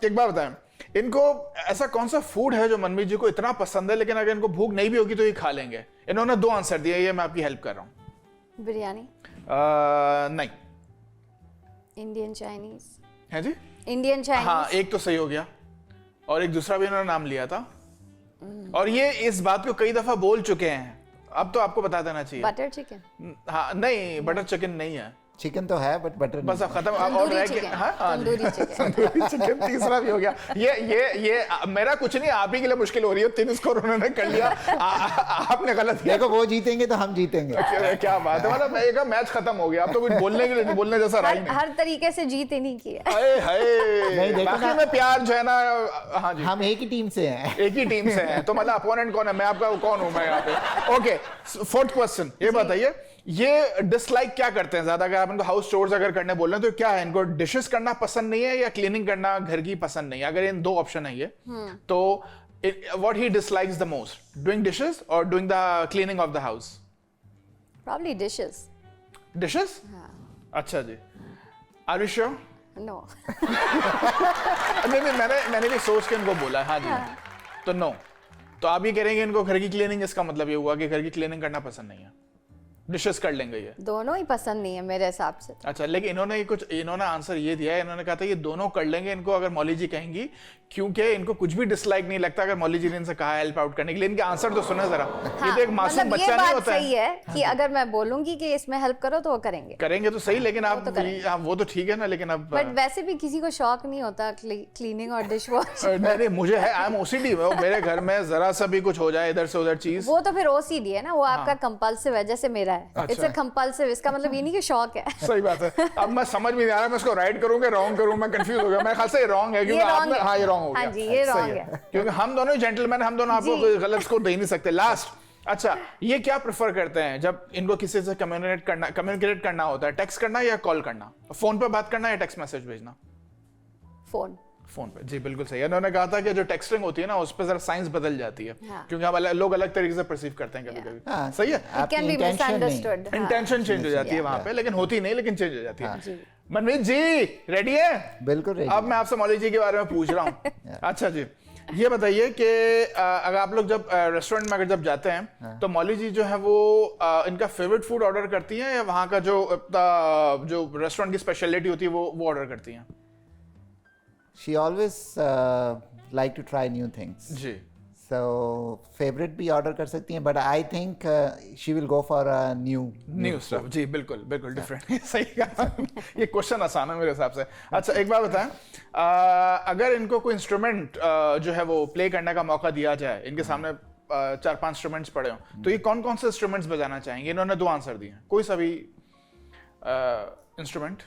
Speaker 2: एक बात बताएं, इनको ऐसा कौन सा फूड है जो मनमीत जी को इतना पसंद है लेकिन अगर इनको भूख नहीं भी होगी तो ये खा लेंगे? इन्होंने दो आंसर दिए, ये मैं आपकी हेल्प कर रहा हूँ।
Speaker 3: बिरयानी?
Speaker 2: नहीं।
Speaker 3: Indian Chinese?
Speaker 2: है जी,
Speaker 3: इंडियन चाइनीज।
Speaker 2: हाँ, एक तो सही हो गया और एक दूसरा भी इन्होंने नाम लिया था, और ये इस बात को कई दफा बोल चुके हैं। अब तो आपको बता देना चाहिए।
Speaker 3: Butter chicken?
Speaker 2: हाँ नहीं, बटर चिकन नहीं है।
Speaker 4: चिकन तो है बट बटर
Speaker 2: बस अब खत्म और रह गया। हाँ
Speaker 3: तंदूरी चिकन
Speaker 2: तंदूरी चिकन तीसरा भी हो गया। ये मेरा कुछ नहीं, आप ही के लिए मुश्किल हो रही है। 3 स्कोर उन्होंने कर लिया, आपने गलत किया।
Speaker 4: देखो वो जीतेंगे तो हम जीतेंगे।
Speaker 2: क्या बात है, मतलब एक मैच खत्म हो गया। अब तो कुछ बोलने के लिए बोलने जैसा रहा ही नहीं।
Speaker 3: हर तरीके से जीत ही नहीं किया।
Speaker 2: हाय बाकी में प्यार जो है ना। हाँ जी,
Speaker 4: हम एक ही टीम से हैं।
Speaker 2: एक ही टीम से हैं, तो मतलब अपोनेंट कौन है? मैं आपका कौन हूं? मैं यहाँ पे। ओके, 4th क्वेश्चन, ये बताइए, ये डिसलाइक क्या करते हैं ज्यादा? अगर आप इनको हाउस चोर्स अगर करने बोल रहे हैं तो क्या है? इनको डिशेस करना पसंद नहीं है या क्लीनिंग करना घर की पसंद नहीं है? अगर इन 2 ऑप्शन है ये, तो what he dislikes the most, doing dishes और doing the cleaning of the house?
Speaker 3: Probably dishes.
Speaker 2: Dishes? अच्छा जी, आर यू श्योर?
Speaker 3: No.
Speaker 2: नहीं, मैंने भी सोच के इनको बोला। हाँ जी, तो नो। तो आप ये कह रहे हैं कि इनको घर की क्लीनिंग, इसका मतलब ये हुआ कि घर की क्लीनिंग करना पसंद नहीं है, डिशेस कर लेंगे ये?
Speaker 3: दोनों ही पसंद नहीं है मेरे हिसाब से।
Speaker 2: अच्छा, लेकिन इन्होंने आंसर ये दिया है, इन्होंने कहा था ये दोनों कर लेंगे इनको अगर मौली जी कहेंगी, क्योंकि इनको कुछ भी डिसलाइक नहीं लगता अगर मौली जी ने इनसे कहा हेल्प आउट करने के लिए। इनके आंसर तो सुने जरा।
Speaker 3: हाँ,
Speaker 2: ये तो एक मासूम
Speaker 3: मतलब
Speaker 2: बच्चा नहीं होता
Speaker 3: सही है कि अगर मैं बोलूंगी कि इसमें हेल्प करो तो वो करेंगे
Speaker 2: तो सही, लेकिन आप वो तो ठीक है ना, लेकिन अब
Speaker 3: बट वैसे भी किसी को शौक नहीं होता क्लीनिंग और डिश वॉश।
Speaker 2: नहीं, मुझे है, आई एम ओसीडी। मेरे घर में जरा सा भी कुछ हो जाए इधर से उधर चीज,
Speaker 3: वो तो फिर ओसीडी है ना, वो आपका कंपल्सिव है, जैसे मेरा है। इट्स अ कंपल्सिव, इसका मतलब ये नहीं कि शौक है।
Speaker 2: सही बात है। अब मैं समझ में नहीं आ रहा, मैं इसको राइट करूं कि रॉन्ग करूं, मैं कंफ्यूज हो गया। मेरे ख्याल से ये रॉन्ग है, क्योंकि आपने हाँ ये रॉन्ग हो गया।
Speaker 3: हाँ जी, ये रॉन्ग है,
Speaker 2: क्योंकि हम दोनों ही जेंटलमैन, हम दोनों आपको कोई गलत स्कोर दे ही नहीं सकते। लास्ट, अच्छा, ये क्या प्रेफर करते हैं जब इनको किसी से कम्युनिकेट करना होता है? टेक्स्ट करना या कॉल करना? फोन पे बात करना या टेक्स्ट मैसेज भेजना? फोन पे। जी बिल्कुल सही है। इन्होंने कहा था कि जो टेक्सटिंग होती है ना, उस पे जरा साइंस बदल जाती है, क्योंकि हम लोग अलग तरीके से परसीव करते हैं कभी-कभी। सही है, इंटेंशन चेंज हो जाती है वहां पे, लेकिन होती नहीं, लेकिन चेंज हो जाती है। मनमीत जी रेडी है?
Speaker 4: बिल्कुल रेडी।
Speaker 2: अब मैं आपसे मौली जी के बारे में पूछ रहा हूँ। अच्छा जी, ये बताइए कि अगर आप लोग जब रेस्टोरेंट में अगर जब जाते हैं तो मौली जी जो है वो इनका फेवरेट फूड ऑर्डर करती हैं या वहाँ का जो रेस्टोरेंट की स्पेशलिटी होती है वो ऑर्डर करती हैं?
Speaker 4: She always like to try new things.
Speaker 2: जी।
Speaker 4: So favorite भी ऑर्डर कर सकती हैं, but I think she will go for a new
Speaker 2: stuff. जी बिल्कुल डिफरेंट। सही कहा। ये क्वेश्चन आसान है मेरे हिसाब से। अच्छा, एक बात बताएं, अगर इनको कोई इंस्ट्रूमेंट जो है वो प्ले करने का मौका दिया जाए, इनके सामने 4-5 इंस्ट्रूमेंट्स पड़े हों, तो ये कौन से इंस्ट्रूमेंट्स बजाना चाहेंगे? इन्होंने 2 आंसर दिए हैं, कोई सा भी इंस्ट्रूमेंट,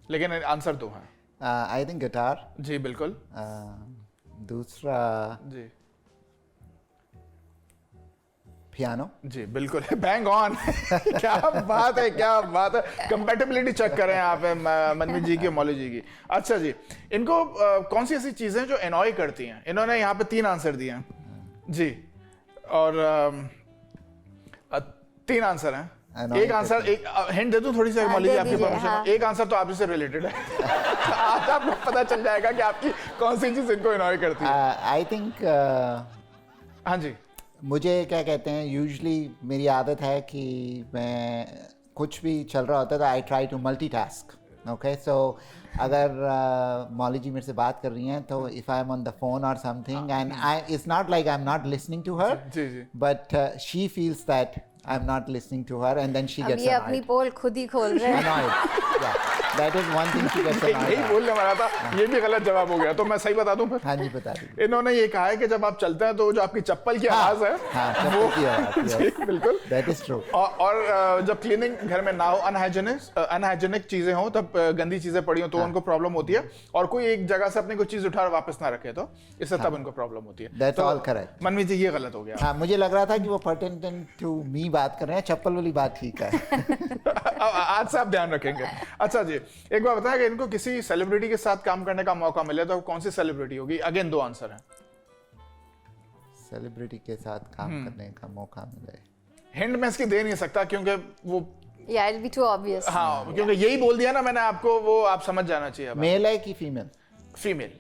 Speaker 2: लेकिन आंसर 2 हैं।
Speaker 4: I think guitar.
Speaker 2: जी बिल्कुल।
Speaker 4: दूसरा
Speaker 2: जी
Speaker 4: पियानो।
Speaker 2: जी बिल्कुल, बैंग ऑन। क्या बात है, क्या बात है। कंपैटिबिलिटी चेक करें आप मनमीत जी की और मौली जी की। अच्छा जी, इनको कौन सी ऐसी चीजें जो एनॉय करती हैं? इन्होंने यहाँ पे 3 आंसर दिए हैं जी, और 3 आंसर हैं। एक आंसर, एक हिंट दे दूं थोड़ी सी मौली जी, आपकी परमिशन? हाँ। एक आंसर तो आपसे रिलेटेड है। आज आपको पता चल जाएगा कि आपकी कौन सी चीज इनको एनॉय करती है।
Speaker 4: आई थिंक
Speaker 2: हाँ जी,
Speaker 4: मुझे क्या कहते हैं, यूजुअली मेरी आदत है कि मैं कुछ भी चल रहा होता है तो I try to multitask. Okay, so अगर मौली जी मेरे से बात कर रही हैं तो if I am on the phone और something and it's not like I am not listening to her, but she feels that I'm not listening to her, and then she gets
Speaker 3: ये अपनी पोल खुद ही खोल रहे हैं।
Speaker 4: Yeah, that is one thing she gets annoyed.
Speaker 2: यही बोलने वाला था, ये भी गलत जवाब हो गया, तो मैं सही बता दूं फिर?
Speaker 4: हाँ जी, बता दीजिए।
Speaker 2: इन्होंने ये कहा है कि जब आप चलते हैं तो जो आपकी चप्पल की आवाज है,
Speaker 4: चप्पल की आवाज,
Speaker 2: जी बिल्कुल,
Speaker 4: that is true.
Speaker 2: और जब क्लीनिंग घर में ना हो, अनहाइजेनिक चीजें हो, तब गंदी चीजें पड़ी हो तो उनको प्रॉब्लम होती है, और कोई एक जगह से अपनी कोई चीज उठा वापस ना रखे तो इससे तब उनको प्रॉब्लम होती है।
Speaker 4: That's all correct.
Speaker 2: मनमीत जी, ये गलत हो गया।
Speaker 4: हाँ, मुझे लग रहा था कि वो pertinent to me बात कर रहे हैं, चप्पल वाली बात ठीक है।
Speaker 2: आज से आप ध्यान रखेंगे। अच्छा जी, एक बार बताएं कि इनको किसी सेलिब्रिटी के साथ काम करने का मौका मिले तो कौन सी सेलिब्रिटी होगी? अगेन 2 आंसर हैं।
Speaker 4: सेलिब्रिटी के साथ काम करने का मौका मिले,
Speaker 2: हिंट मैं इसकी दे नहीं सकता क्योंकि वो
Speaker 3: Yeah, it'll be too obvious.
Speaker 2: हाँ, क्योंकि यही बोल दिया ना मैंने आपको, वो आप समझ जाना चाहिए।
Speaker 4: मेल है कि फीमेल?
Speaker 2: फीमेल।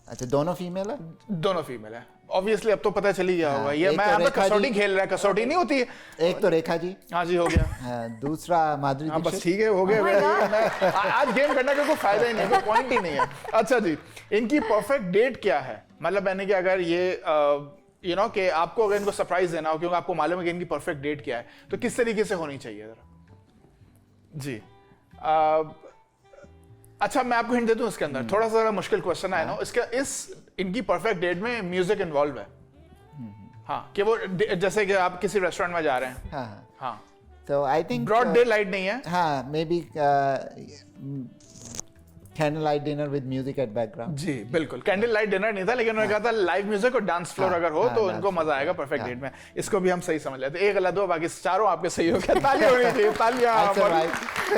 Speaker 4: अच्छा, दोनों फीमेल है?
Speaker 2: दोनों फीमेल है। ऑब्वियसली अब तो पता चल ही गया होगा। ये मैं यहाँ पे कसौटी खेल रहा है, कसौटी नहीं होती है।
Speaker 4: एक तो रेखा जी।
Speaker 2: हाँ जी, हो गया।
Speaker 4: दूसरा माधुरी दीक्षित।
Speaker 2: बस ठीक है, हो गया। आज गेम करने का कोई फायदा ही नहीं, कोई पॉइंट ही नहीं है। अच्छा जी, इनकी परफेक्ट डेट क्या है? मतलब यानी कि अगर ये कि आपको अगर इनको सरप्राइज देना हो, क्योंकि आपको मालूम है कि इनकी परफेक्ट डेट क्या है, तो किस तरीके से होनी चाहिए? जरा जी अच्छा मैं आपको हिंट दे दूं इसके अंदर थोड़ा सा मुश्किल क्वेश्चन है ना इसका इनकी परफेक्ट डेट में म्यूजिक इन्वॉल्व है हाँ कि वो जैसे कि आप किसी रेस्टोरेंट में जा रहे हैं हाँ
Speaker 4: तो I think
Speaker 2: broad daylight नहीं है
Speaker 4: हाँ maybe candle light dinner with music at background
Speaker 2: जी बिल्कुल कैंडल लाइट डिनर नहीं था लेकिन उन्होंने कहा था लाइव म्यूजिक और डांस फ्लोर अगर हो तो उनको मजा आएगा परफेक्ट डेट में इसको भी हम सही समझ लेते एक गलत हो बाकी चारों आपके सही हो गया तालियां होनी चाहिए तालियां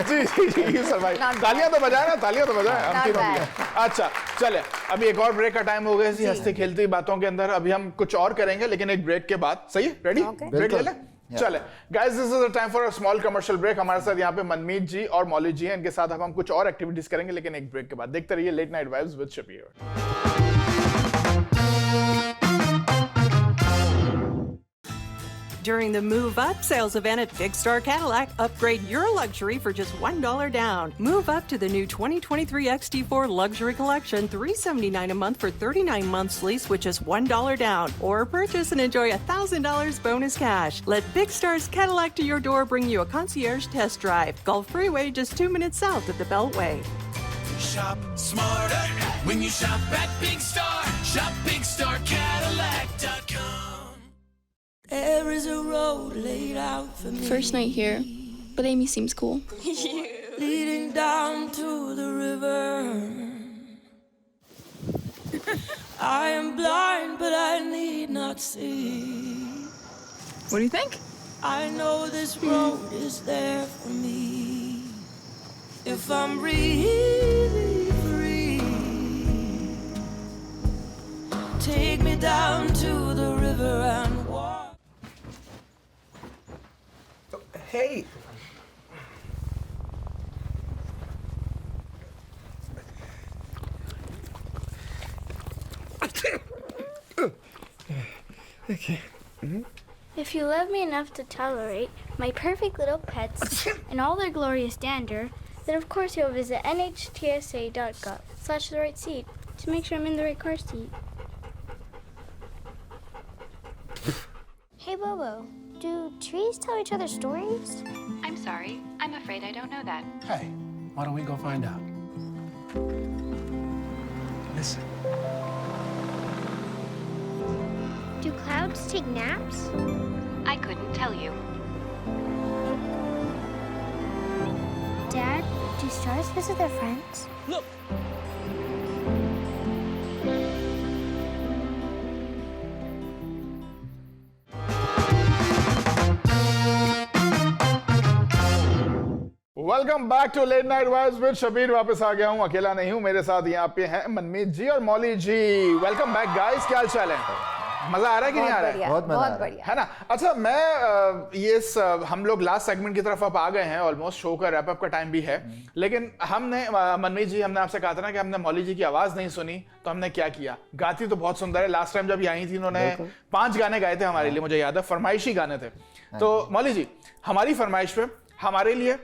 Speaker 2: जी जी सरवाइव तालियां तो बजाए ना तालियां तो बजाए हम तीनों अच्छा चले अभी एक और ब्रेक का टाइम हो गया इसी हंसती खेलती बातों के अंदर अभी हम कुछ और करेंगे लेकिन एक ब्रेक के बाद सही रेडी ब्रेक ले लें चले guys this is the time for a small commercial break हमारे साथ यहाँ पे मनमीत जी और मौली जी हैं इनके साथ अब हम कुछ और एक्टिविटीज करेंगे लेकिन एक ब्रेक के बाद देखते रहिए late night vibes with Shabir
Speaker 5: During the Move Up sales event at Big Star Cadillac, upgrade your luxury for just $1 down. Move up to the new 2023 XT4 Luxury Collection, $379 a month for 39 months lease with just $1 down. Or purchase and enjoy $1,000 bonus cash. Let Big Star's Cadillac to your door bring you a concierge test drive. Gulf Freeway, just 2 minutes south of the Beltway.
Speaker 6: Shop smarter when you shop at Big Star. Shop BigStarCadillac.com.
Speaker 7: There is a road laid out for me.
Speaker 8: First night here, but Amy seems cool.
Speaker 7: Leading down to the river. I am blind, but I need not see.
Speaker 8: What do you think?
Speaker 7: I know this road is there for me. If I'm really free, take me down to the river and walk.
Speaker 9: Hey! Okay.
Speaker 10: If you love me enough to tolerate my perfect little pets and all their glorious dander, then of course you'll visit nhtsa.gov/the right seat to make sure I'm in the right car seat.
Speaker 11: Hey, Bobo, do trees tell each other stories?
Speaker 12: I'm sorry. I'm afraid I don't know that.
Speaker 9: Hey, why don't we go find out? Listen.
Speaker 11: Do clouds take naps?
Speaker 12: I couldn't tell you.
Speaker 11: Dad, do stars visit their friends?
Speaker 9: Look!
Speaker 2: Welcome back to late night vibes with Shabir वापस आ गया हूं अकेला नहीं हूं मेरे साथ यहाँ पे हैं मनमीत जी और मौली जी वेलकम बैक गाइस क्या हाल चाल है मजा आ रहा है कि नहीं आ रहा है
Speaker 4: बहुत
Speaker 3: बढ़िया
Speaker 2: है ना अच्छा मैं ये हम लोग लास्ट सेगमेंट की तरफ अब आ गए हैं ऑलमोस्ट शो का रैप अप का टाइम भी है लेकिन हमने मनमीत जी हमने आपसे कहा था ना कि हमने मौली जी की आवाज नहीं सुनी तो हमने क्या किया गाती तो बहुत सुंदर है लास्ट टाइम जब ये आई थी उन्होंने 5 गाने गाए थे हमारे लिए मुझे याद है फरमाइशी गाने थे तो मौली जी हमारी फरमाइश पे हमारे लिए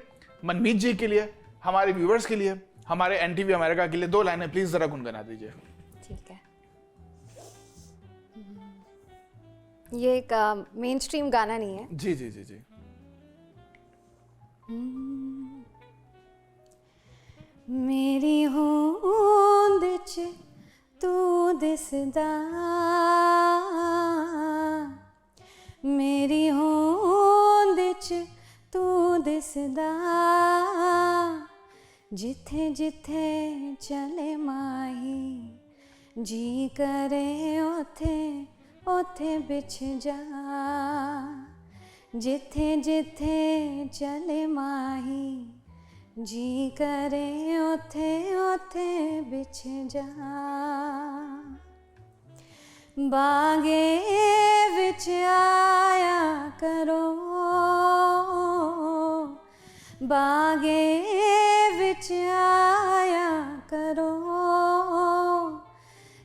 Speaker 2: मनमीत जी के लिए हमारे व्यूअर्स के लिए हमारे एनटीवी अमेरिका के लिए 2 लाइनें प्लीज जरा गुनगुना दीजिए
Speaker 3: ठीक है ये एक मेन स्ट्रीम गाना नहीं है
Speaker 2: जी जी जी जी
Speaker 3: मेरी होंद च तू दिसदा मेरी होंद च तू दिसदा जिथे जिथे चले माही जी करे ओथे ओथे बिछ जा जिथे जिथे चले माही जी करे ओथे ओथे बिछ जा बागे विच आया करो बागे विच आया करो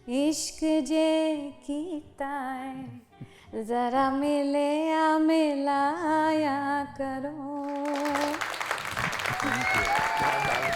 Speaker 3: इश्क जे कीता है जरा मिले मिलाया करो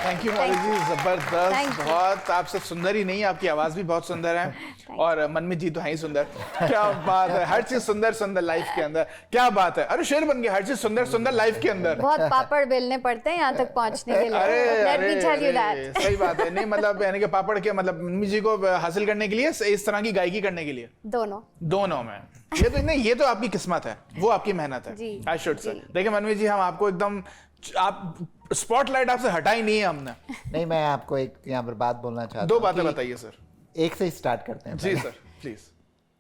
Speaker 2: थैंक यू मौली जी, जबरदस्त, बहुत आप सिर्फ सुंदर ही नहीं, आपकी आवाज भी बहुत सुंदर है और मनमीत जी तो है ही सुंदर। क्या बात है, हर चीज सुंदर सुंदर लाइफ के अंदर, क्या बात है, अरे शेर बन गया, हर चीज सुंदर सुंदर लाइफ के अंदर।
Speaker 3: बहुत पापड़ बेलने पड़ते हैं यहाँ तक पहुँचने के लिए। Let me tell you that.
Speaker 2: सही बात है, नहीं मतलब यानी कि पापड़ के मतलब मनमीत जी को हासिल करने के लिए, इस तरह की गायकी करने के लिए दोनों में ये तो नहीं, ये तो आपकी किस्मत है, वो आपकी मेहनत है। आई शुड से देखिए मनमीत जी, हम आपको एकदम, आप स्पॉटलाइट आपसे हटा ही नहीं है हमने।
Speaker 4: नहीं, मैं आपको एक यहाँ पर बात बोलना चाहता हूँ।
Speaker 2: दो बातें बताइए सर।
Speaker 4: एक से ही स्टार्ट करते हैं।
Speaker 2: जी सर प्लीज।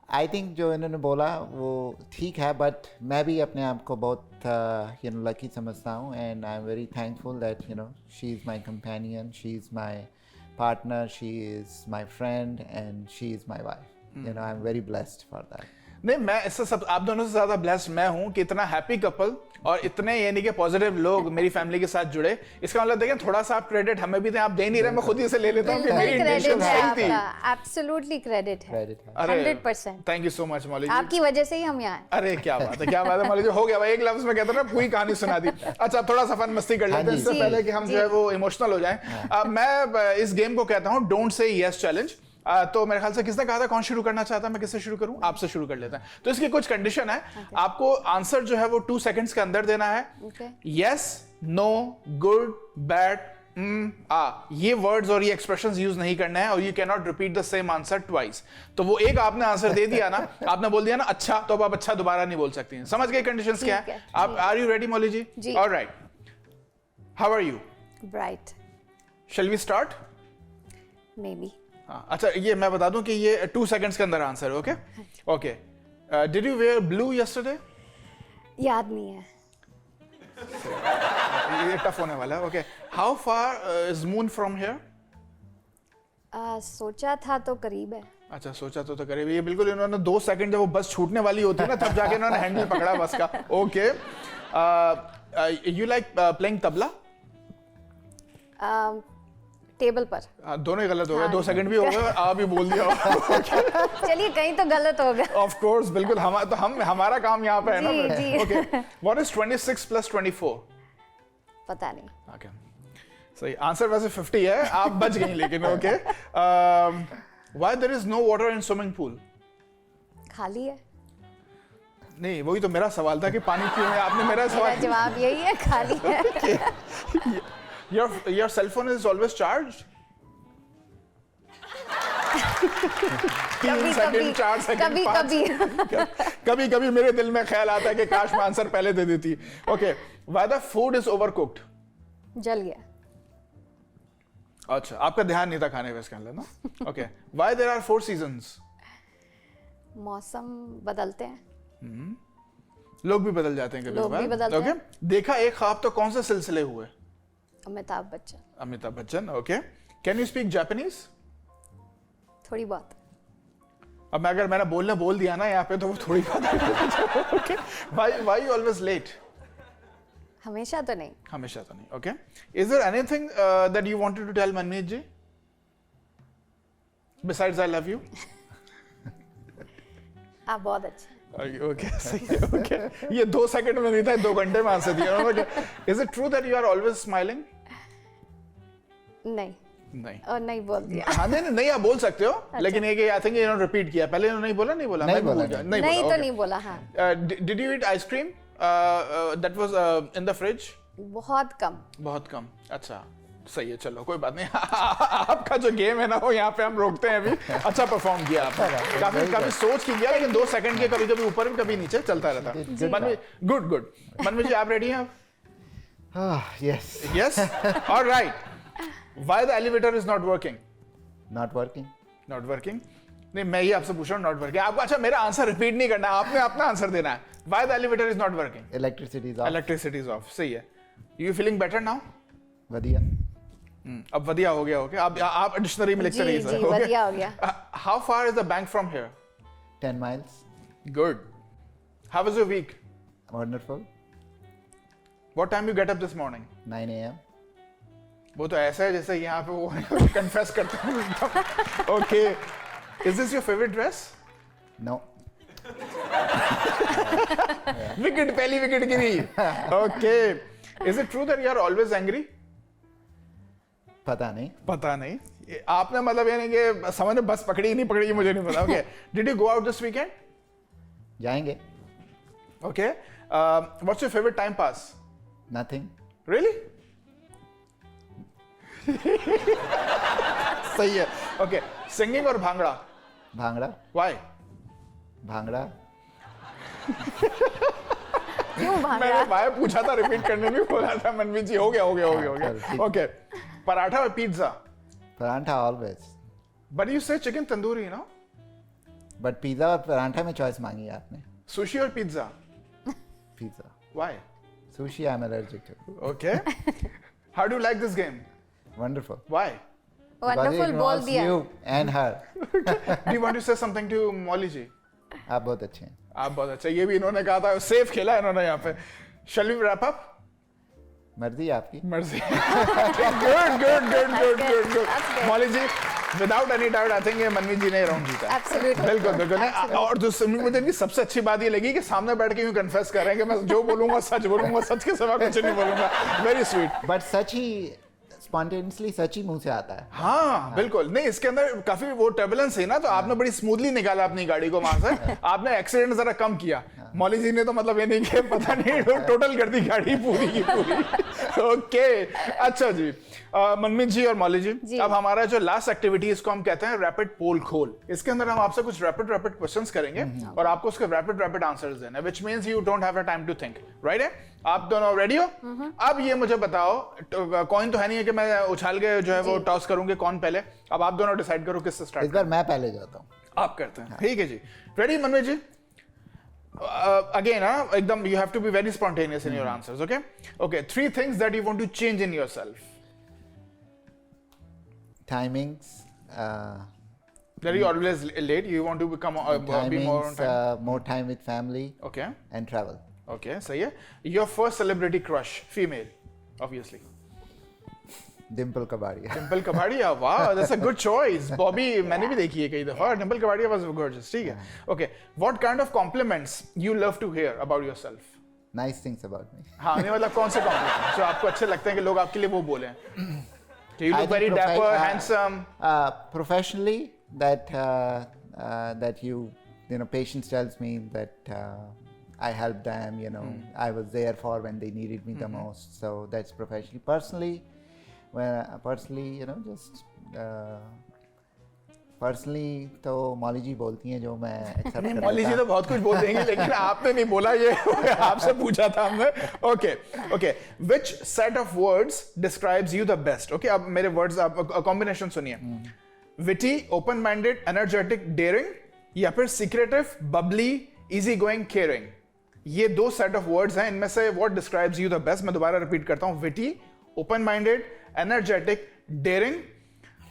Speaker 4: आई थिंक जो इन्होंने बोला वो ठीक है, बट मैं भी अपने आप को बहुत लकी समझता हूँ, and I am very thankful that she is my companion, she is my partner, she is my friend and she is my wife. I am very blessed for that.
Speaker 2: नहीं, मैं इससे सब आप दोनों से ज्यादा ब्लेस्ड मैं हूं कि इतना हैप्पी कपल और इतने यानी कि पॉजिटिव लोग मेरी फैमिली के साथ जुड़े। इसका मतलब देखें, थोड़ा सा आप क्रेडिट हमें भी दें, आप दे नहीं रहे, मैं खुद ही से ले लेता हूं कि मेरी इंटेंशन सही थी।
Speaker 3: एब्सोल्युटली क्रेडिट है।
Speaker 2: 100%। थैंक यू सो मच मौली जी,
Speaker 3: आपकी वजह से ही हम यहाँ हैं।
Speaker 2: अरे क्या बात है, क्या बात है मौली जी, हो गया भाई, एक लफ्ज में कहता ना पूरी कहानी सुना दी। अच्छा, थोड़ा सा फन मस्ती कर लेते हैं इससे पहले कि हम जो है वो इमोशनल हो जाएं। मैं इस गेम को कहता हूं डोंट से यस चैलेंज। तो मेरे ख्याल से किसने कहा था कौन शुरू करना चाहता है, मैं किससे शुरू करूं? आपसे शुरू कर लेते हैं। तो इसकी कुछ कंडीशन है, आपको आंसर जो है वो 2 सेकंड्स के अंदर देना है। यस, नो, गुड, बैड, ये वर्ड्स और ये एक्सप्रेशंस यूज नहीं करना है, और you can not repeat the same answer twice. तो वो एक आपने आंसर दे दिया ना, आपने बोल दिया ना अच्छा, तो अब आप अच्छा दोबारा नहीं बोल सकती हैं। समझ गए कंडीशंस क्या है? आप are you ready Mauli ji? Alright, how are you?
Speaker 3: Bright.
Speaker 2: Shall we start?
Speaker 3: Maybe.
Speaker 2: अच्छा, ये मैं बता दूं कि ये 2 सेकंड्स के अंदर आंसर है। Okay okay. Did you wear blue yesterday?
Speaker 3: याद नहीं है।
Speaker 2: ये टफ होने वाला है। Okay, how far is moon from here?
Speaker 3: सोचा था तो करीब है।
Speaker 2: अच्छा, सोचा तो करीब। ये बिल्कुल इन्होंने 2 सेकंड जब वो बस छूटने वाली होती है ना, तब जाके इन्होंने हैंडल पकड़ा बस का। Okay, you like playing tabla?
Speaker 3: Table पर।
Speaker 2: दोनों ही गलत हो गए। 2 सेकंड भी हो गए, आप भी बोल दिया।
Speaker 3: चलिए, कहीं तो गलत हो गया।
Speaker 2: ऑफ कोर्स, बिल्कुल। हमारा काम यहाँ पे है ना। Okay, what is 26 + 24?
Speaker 3: पता नहीं।
Speaker 2: ओके, सही आंसर वैसे 50 है, आप बच गई लेकिन। Okay, why there is no water in swimming pool?
Speaker 3: खाली है।
Speaker 2: नहीं, वही तो मेरा सवाल था कि पानी क्यों है, आपने मेरा सवाल।
Speaker 3: जवाब यही है, खाली है।
Speaker 2: Your cell phone is always charged? 3 second, 4 second, कभी मेरे दिल में ख्याल आता है कि काश मैं आंसर पहले दे देती। Okay, why the food is overcooked?
Speaker 3: जल गया।
Speaker 2: अच्छा, आपका ध्यान नहीं था खाने पे इसके अंदर ना। Okay, why there are 4 seasons?
Speaker 3: मौसम बदलते हैं।
Speaker 2: लोग भी बदल जाते हैं कभी। ओके, देखा एक ख्वाब तो कौन से सिलसिले हुए?
Speaker 3: Amitabh Bachchan.
Speaker 2: Okay, can you speak Japanese?
Speaker 3: थोड़ी बहुत।
Speaker 2: अब अगर मैंने बोल दिया ना यहाँ पे, तो वो थोड़ी बहुत। Okay, why you always late?
Speaker 3: हमेशा तो नहीं।
Speaker 2: Okay, is there anything that you wanted to tell Manmeet ji besides I love you?
Speaker 3: आप बहुत अच्छे।
Speaker 2: ओके, सही है। ओके, ये 2 सेकंड में नहीं था, 2 घंटे में आंसर दिया। Is it true that you are always smiling?
Speaker 3: नहीं, और नहीं बोल दिया।
Speaker 2: हाँ, नहीं आप बोल सकते हो। अच्छा। लेकिन ये आई थिंक इन्होंने रिपीट किया, पहले इन्होंने नहीं बोला।
Speaker 3: नहीं बोला। हाँ।
Speaker 2: Did you eat ice cream that was in the fridge?
Speaker 3: बहुत
Speaker 2: कम। अच्छा, सही है, चलो कोई बात नहीं। आपका जो गेम है ना, वो यहाँ पे हम रोकते हैं अभी। अच्छा परफॉर्म किया आपने, काफी सोच की किया, लेकिन 2 सेकंड के कभी ऊपर कभी नीचे चलता रहता। गुड। मनमीत जी, आप रेडी हैं?
Speaker 4: Yes.
Speaker 2: Alright, why the elevator is not working?
Speaker 4: Not working?
Speaker 2: नहीं, मैं ये आपसे पूछ रहा हूँ, नॉट वर्किंग। आपको अच्छा मेरा आंसर रिपीट नहीं करना, आपने अपना आंसर देना है। Why the elevator is not working?
Speaker 4: Electricity is of.
Speaker 2: सही है। You feeling better now?
Speaker 4: वधिया।
Speaker 2: अब वधिया हो गया। ओके, आप डिक्शनरी में लिखते रहिए सर।
Speaker 3: जी, वधिया हो गया।
Speaker 2: How far is the bank from here?
Speaker 4: 10 miles.
Speaker 2: Good. How was your week?
Speaker 4: Wonderful.
Speaker 2: What time you get up this morning?
Speaker 4: 9 a.m.
Speaker 2: वो तो ऐसा है जैसे यहाँ पे वो कन्फेस करते हैं। Okay, is this your favourite dress?
Speaker 4: No.
Speaker 2: Wicket, पहली विकेट गिरी। Okay, is it true that you are always angry?
Speaker 4: पता नहीं.
Speaker 2: पता नहीं. आपने मतलब यानी कि समझ में बस पकड़ी नहीं पकड़ी मुझे नहीं पता. Okay. Did you go out this weekend?
Speaker 4: जाएंगे.
Speaker 2: Okay. What's your favorite time pass?
Speaker 4: Nothing.
Speaker 2: Really? सही है. Okay. Singing और भांगड़ा?
Speaker 4: भांगड़ा.
Speaker 2: Why?
Speaker 4: भांगड़ा.
Speaker 3: क्यों भांगड़ा?
Speaker 2: मैंने भाई पूछा था, रिपीट करने नहीं बोला था. मनमीत जी हो गया. Okay. पराठा और pizza?
Speaker 4: Paratha always.
Speaker 2: But you say chicken tandoori, you know?
Speaker 4: But pizza और पराठा में चॉइस मांगी है आपने.
Speaker 2: Sushi और pizza?
Speaker 4: Pizza.
Speaker 2: Why?
Speaker 4: Sushi I'm allergic to.
Speaker 2: Okay. How do you like this game?
Speaker 4: Wonderful.
Speaker 2: Why?
Speaker 3: Wonderful बोल दिया.
Speaker 4: You and her.
Speaker 2: Do you want to say something to Molly जी?
Speaker 4: आप बहुत अच्छे हैं.
Speaker 2: आप बहुत अच्छा. ये भी इन्होंने कहा था. सेफ खेला इन्होंने यहाँ पे. Shall we wrap up?
Speaker 4: मर्जी आपकी.
Speaker 2: मर्जी. Good. Molly ji, without any doubt, I think ये मनमीत जी ने राउंड जीता.
Speaker 3: Absolutely.
Speaker 2: बिल्कुल नहीं. और जो मुझे इनकी सबसे अच्छी बात ये लगी कि सामने बैठ के यूं कन्फेस कर रहे हैं कि मैं जो बोलूंगा सच बोलूंगा, सच के सिवा कुछ नहीं बोलूंगा. Very sweet.
Speaker 4: But सच ही स्पॉन्टेनियसली सच ही मुंह से आता है.
Speaker 2: हाँ बिल्कुल. नहीं, इसके अंदर काफी वो टर्बुलेंस है ना, तो आपने बड़ी स्मूथली निकाला अपनी गाड़ी को वहां से. आपने एक्सीडेंट जरा कम किया. मौली जी ने तो मतलब ये नहीं कि पता नहीं टोटल कर दी गाड़ी पूरी की पूरी. ओके. अच्छा जी. मनमीत जी और मौली जी, अब हमारा जो लास्ट एक्टिविटी इसको हम कहते हैं रैपिड पोल खोल. इसके अंदर हम आपसे कुछ रैपिड क्वेश्चंस करेंगे और आपको उसके रैपिड आंसर्स देने, which means you don't have a time to think. Right है? आप दोनों रेडी हो? अब ये मुझे बताओ, कॉइन तो है नहीं है कि मैं उछाल के जो है वो टॉस करूंगे कौन पहले. अब आप दोनों डिसाइड करो किससे स्टार्ट.
Speaker 4: इस बार मैं पहले जाता हूं.
Speaker 2: आप करते हैं. ठीक है जी. रेडी मनमीत जी? Again, एकदम you have to be very spontaneous in your answers. Okay. 3 things that you want to change in yourself.
Speaker 4: Timings.
Speaker 2: That you always late. You want to become be more on time.
Speaker 4: More time with family.
Speaker 2: Okay.
Speaker 4: And travel.
Speaker 2: Okay, सही है. Your first celebrity crush, female, obviously.
Speaker 4: Dimple Kabadia.
Speaker 2: Dimple Kabadia, wow, that's a good choice. Bobby, मैंने भी देखी है कई दफा. Dimple Kabadia was gorgeous. ठीक है. Okay, what kind of compliments you love to hear about yourself?
Speaker 4: Nice things about me.
Speaker 2: हाँ, नहीं मतलब कौन से compliment जो आपको अच्छे लगते हैं कि लोग आपके लिए वो बोले. You look very dapper, handsome.
Speaker 4: Professionally, that you know, patience tells me that I helped them. You know, I was there for when they needed me the most. So that's professionally. Personally, you know, just personally, तो मौली जी बोलती हैं जो मैं accept कर लेता हूं.
Speaker 2: मौली जी तो बहुत कुछ बोल देंगे, लेकिन आपने नहीं बोला ये. आपसे पूछा था हमने. Okay. Which set of words describes you the best? Okay, अब मेरे words आप combination सुनिए. Witty, open-minded, energetic, daring, या फिर secretive, bubbly, easy-going, caring. ये 2 set of words हैं. इनमें से what describes you the best? मैं दोबारा repeat करता हूँ. Witty, open-minded, energetic, daring,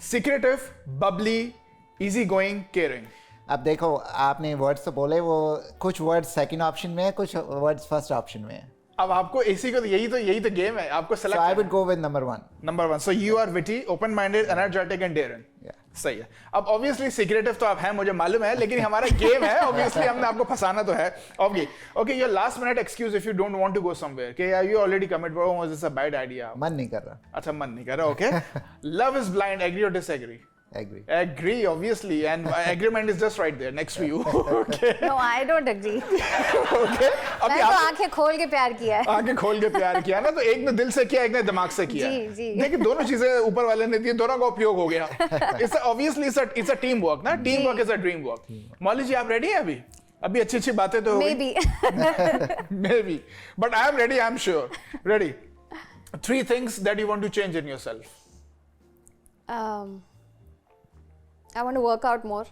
Speaker 2: secretive, bubbly, easy-going, caring.
Speaker 4: अब देखो, आपने वर्ड्स तो बोले, वो कुछ वर्ड्स सेकंड ऑप्शन में है, कुछ वर्ड्स फर्स्ट ऑप्शन में है.
Speaker 2: अब आपको इसी को यही तो गेम है. आपको select.
Speaker 4: So I would go with number 1.
Speaker 2: Number 1. So you are witty, open-minded, energetic and daring.
Speaker 4: Yeah.
Speaker 2: सही है. अब obviously secretive तो आप हैं, मुझे मालूम है, लेकिन हमारा गेम है. Obviously हमने आपको फंसाना तो है. Okay, your last minute excuse if you don't want to go somewhere. Okay, you already commit, bro. This is a bad idea.
Speaker 4: मन नहीं कर रहा.
Speaker 2: अच्छा, मन नहीं कर रहा. Okay. Love is blind. Agree or disagree? Agree, obviously, and agreement is just right there next to you. Okay.
Speaker 3: No, I don't agree.
Speaker 2: Okay.
Speaker 3: मैंने तो आंखें खोल के प्यार किया है.
Speaker 2: आंखें खोल के प्यार किया ना, तो एक ने दिल से किया, एक ने दिमाग से किया.
Speaker 3: जी.
Speaker 2: देखिए, दोनों चीजें ऊपर वाले ने दी, दोनों का उपयोग हो गया. It's a team work ना. Team work is a dream work. मौली जी, आप रेडी हैं अभी? अभी अच्छी बातें तो maybe, but I am ready. I am sure. Ready. 3 things that you want to change in yourself.
Speaker 3: I want to work out more.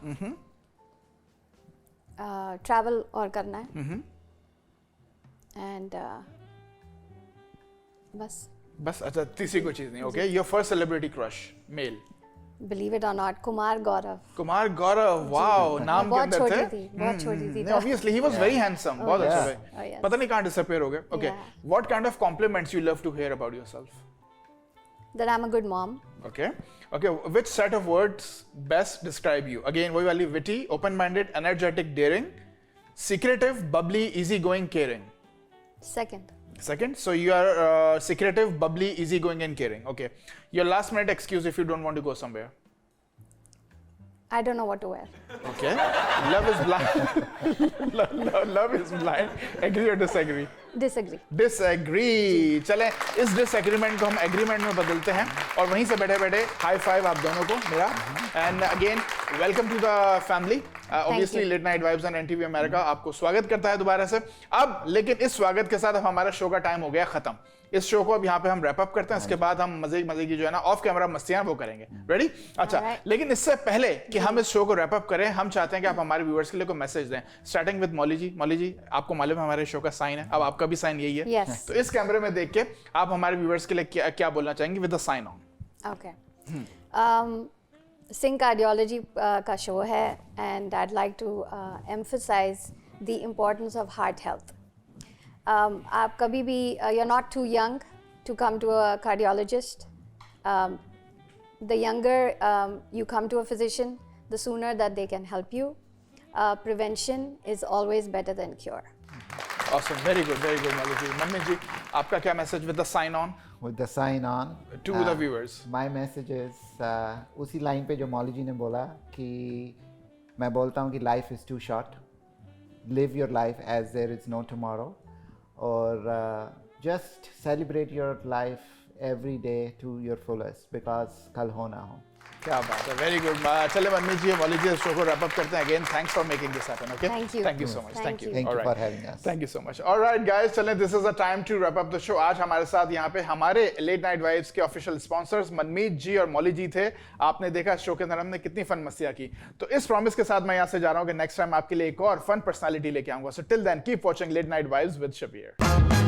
Speaker 3: Travel और करना है. And बस.
Speaker 2: अच्छा, तीसरी कोई चीज नहीं. Okay. Your first celebrity crush, male.
Speaker 3: Believe it or not, Kumar Gaurav.
Speaker 2: Wow, नाम के अंदर थे.
Speaker 3: बहुत छोटी थी.
Speaker 2: Obviously, he was very handsome. बहुत अच्छा भाई. पता नहीं कहाँ disappear हो गए. Okay. What kind of compliments you love to hear about yourself?
Speaker 3: That I'm a good mom.
Speaker 2: Okay. Which set of words best describe you? Again, वही वाली witty, open-minded, energetic, daring, secretive, bubbly, easy-going, caring.
Speaker 3: Second.
Speaker 2: Second, so you are secretive, bubbly, easygoing, and caring. Okay. Your last minute excuse if you don't want to go somewhere.
Speaker 3: I don't know what to wear.
Speaker 2: Okay. Love is blind. love is blind. Agree or disagree?
Speaker 3: Disagree.
Speaker 2: Disagree. चलें इस disagreement को हम agreement में बदलते हैं और वहीं से बैठे-बैठे high five आप दोनों को मेरा. And again, welcome to the family. Obviously, Late Night Vibes and NTV America आपको स्वागत करता है दोबारा से. अब लेकिन इस स्वागत के साथ अब हमारा शो का टाइम हो गया खत्म. इस शो को अब यहाँ पे हम रैप अप करते हैं. इसके बाद हम मजे की जो है ना ऑफ कैमरा मस्तियां वो करेंगे. रेडी? अच्छा. लेकिन इससे पहले कि हम इस शो को रैप अप करें, हम चाहते हैं कि आप हमारे व्यूअर्स के लिए कोई मैसेज दें. स्टार्टिंग विद मौली जी. मौली जी, आपको मालूम है हमारे शो का साइन है. अब आपका भी साइन यही है.
Speaker 3: Yes.
Speaker 2: तो इस कैमरे में देख के आप हमारे व्यूअर्स के लिए क्या बोलना चाहेंगे with the sign on?
Speaker 3: Okay. Singh Cardiology का शो है and I'd like to emphasize the importance of heart health. आप कभी भी you're not too young to come to a cardiologist. The younger you come to a physician, the sooner that they can help you. Prevention is always better than cure.
Speaker 2: Awesome, very good, Maulik ji. Manmeet ji, आपका क्या message with the sign on?
Speaker 4: With the sign on
Speaker 2: to the viewers.
Speaker 4: My message is उसी line पे जो मौली जी ने बोला कि मैं बोलता हूँ कि life is too short. Live your life as there is no tomorrow. और just celebrate your life every day to your fullest because कल हो ना हो.
Speaker 2: क्या बात है. Very good. चले मनमीत जी, मौली जी, शो को रैप अप करते हैं. Again thanks for making this happen. Okay, thank you so much. Thank you
Speaker 4: for having us.
Speaker 2: Thank you so much. Alright guys, चलें this is the time to wrap up the show. आज हमारे साथ यहाँ पे हमारे late night vibes के official sponsors Manmeet ji और मौली जी थे. आपने देखा शो के अंदर हमने कितनी फन मस्तियां की. तो इस प्रॉमिस के साथ मैं यहाँ से जा रहा हूँ कि नेक्स्ट टाइम आपके लिए एक और फन पर्सनालिटी लेके आऊंगा. So till then keep watching late night vibes with Shabir.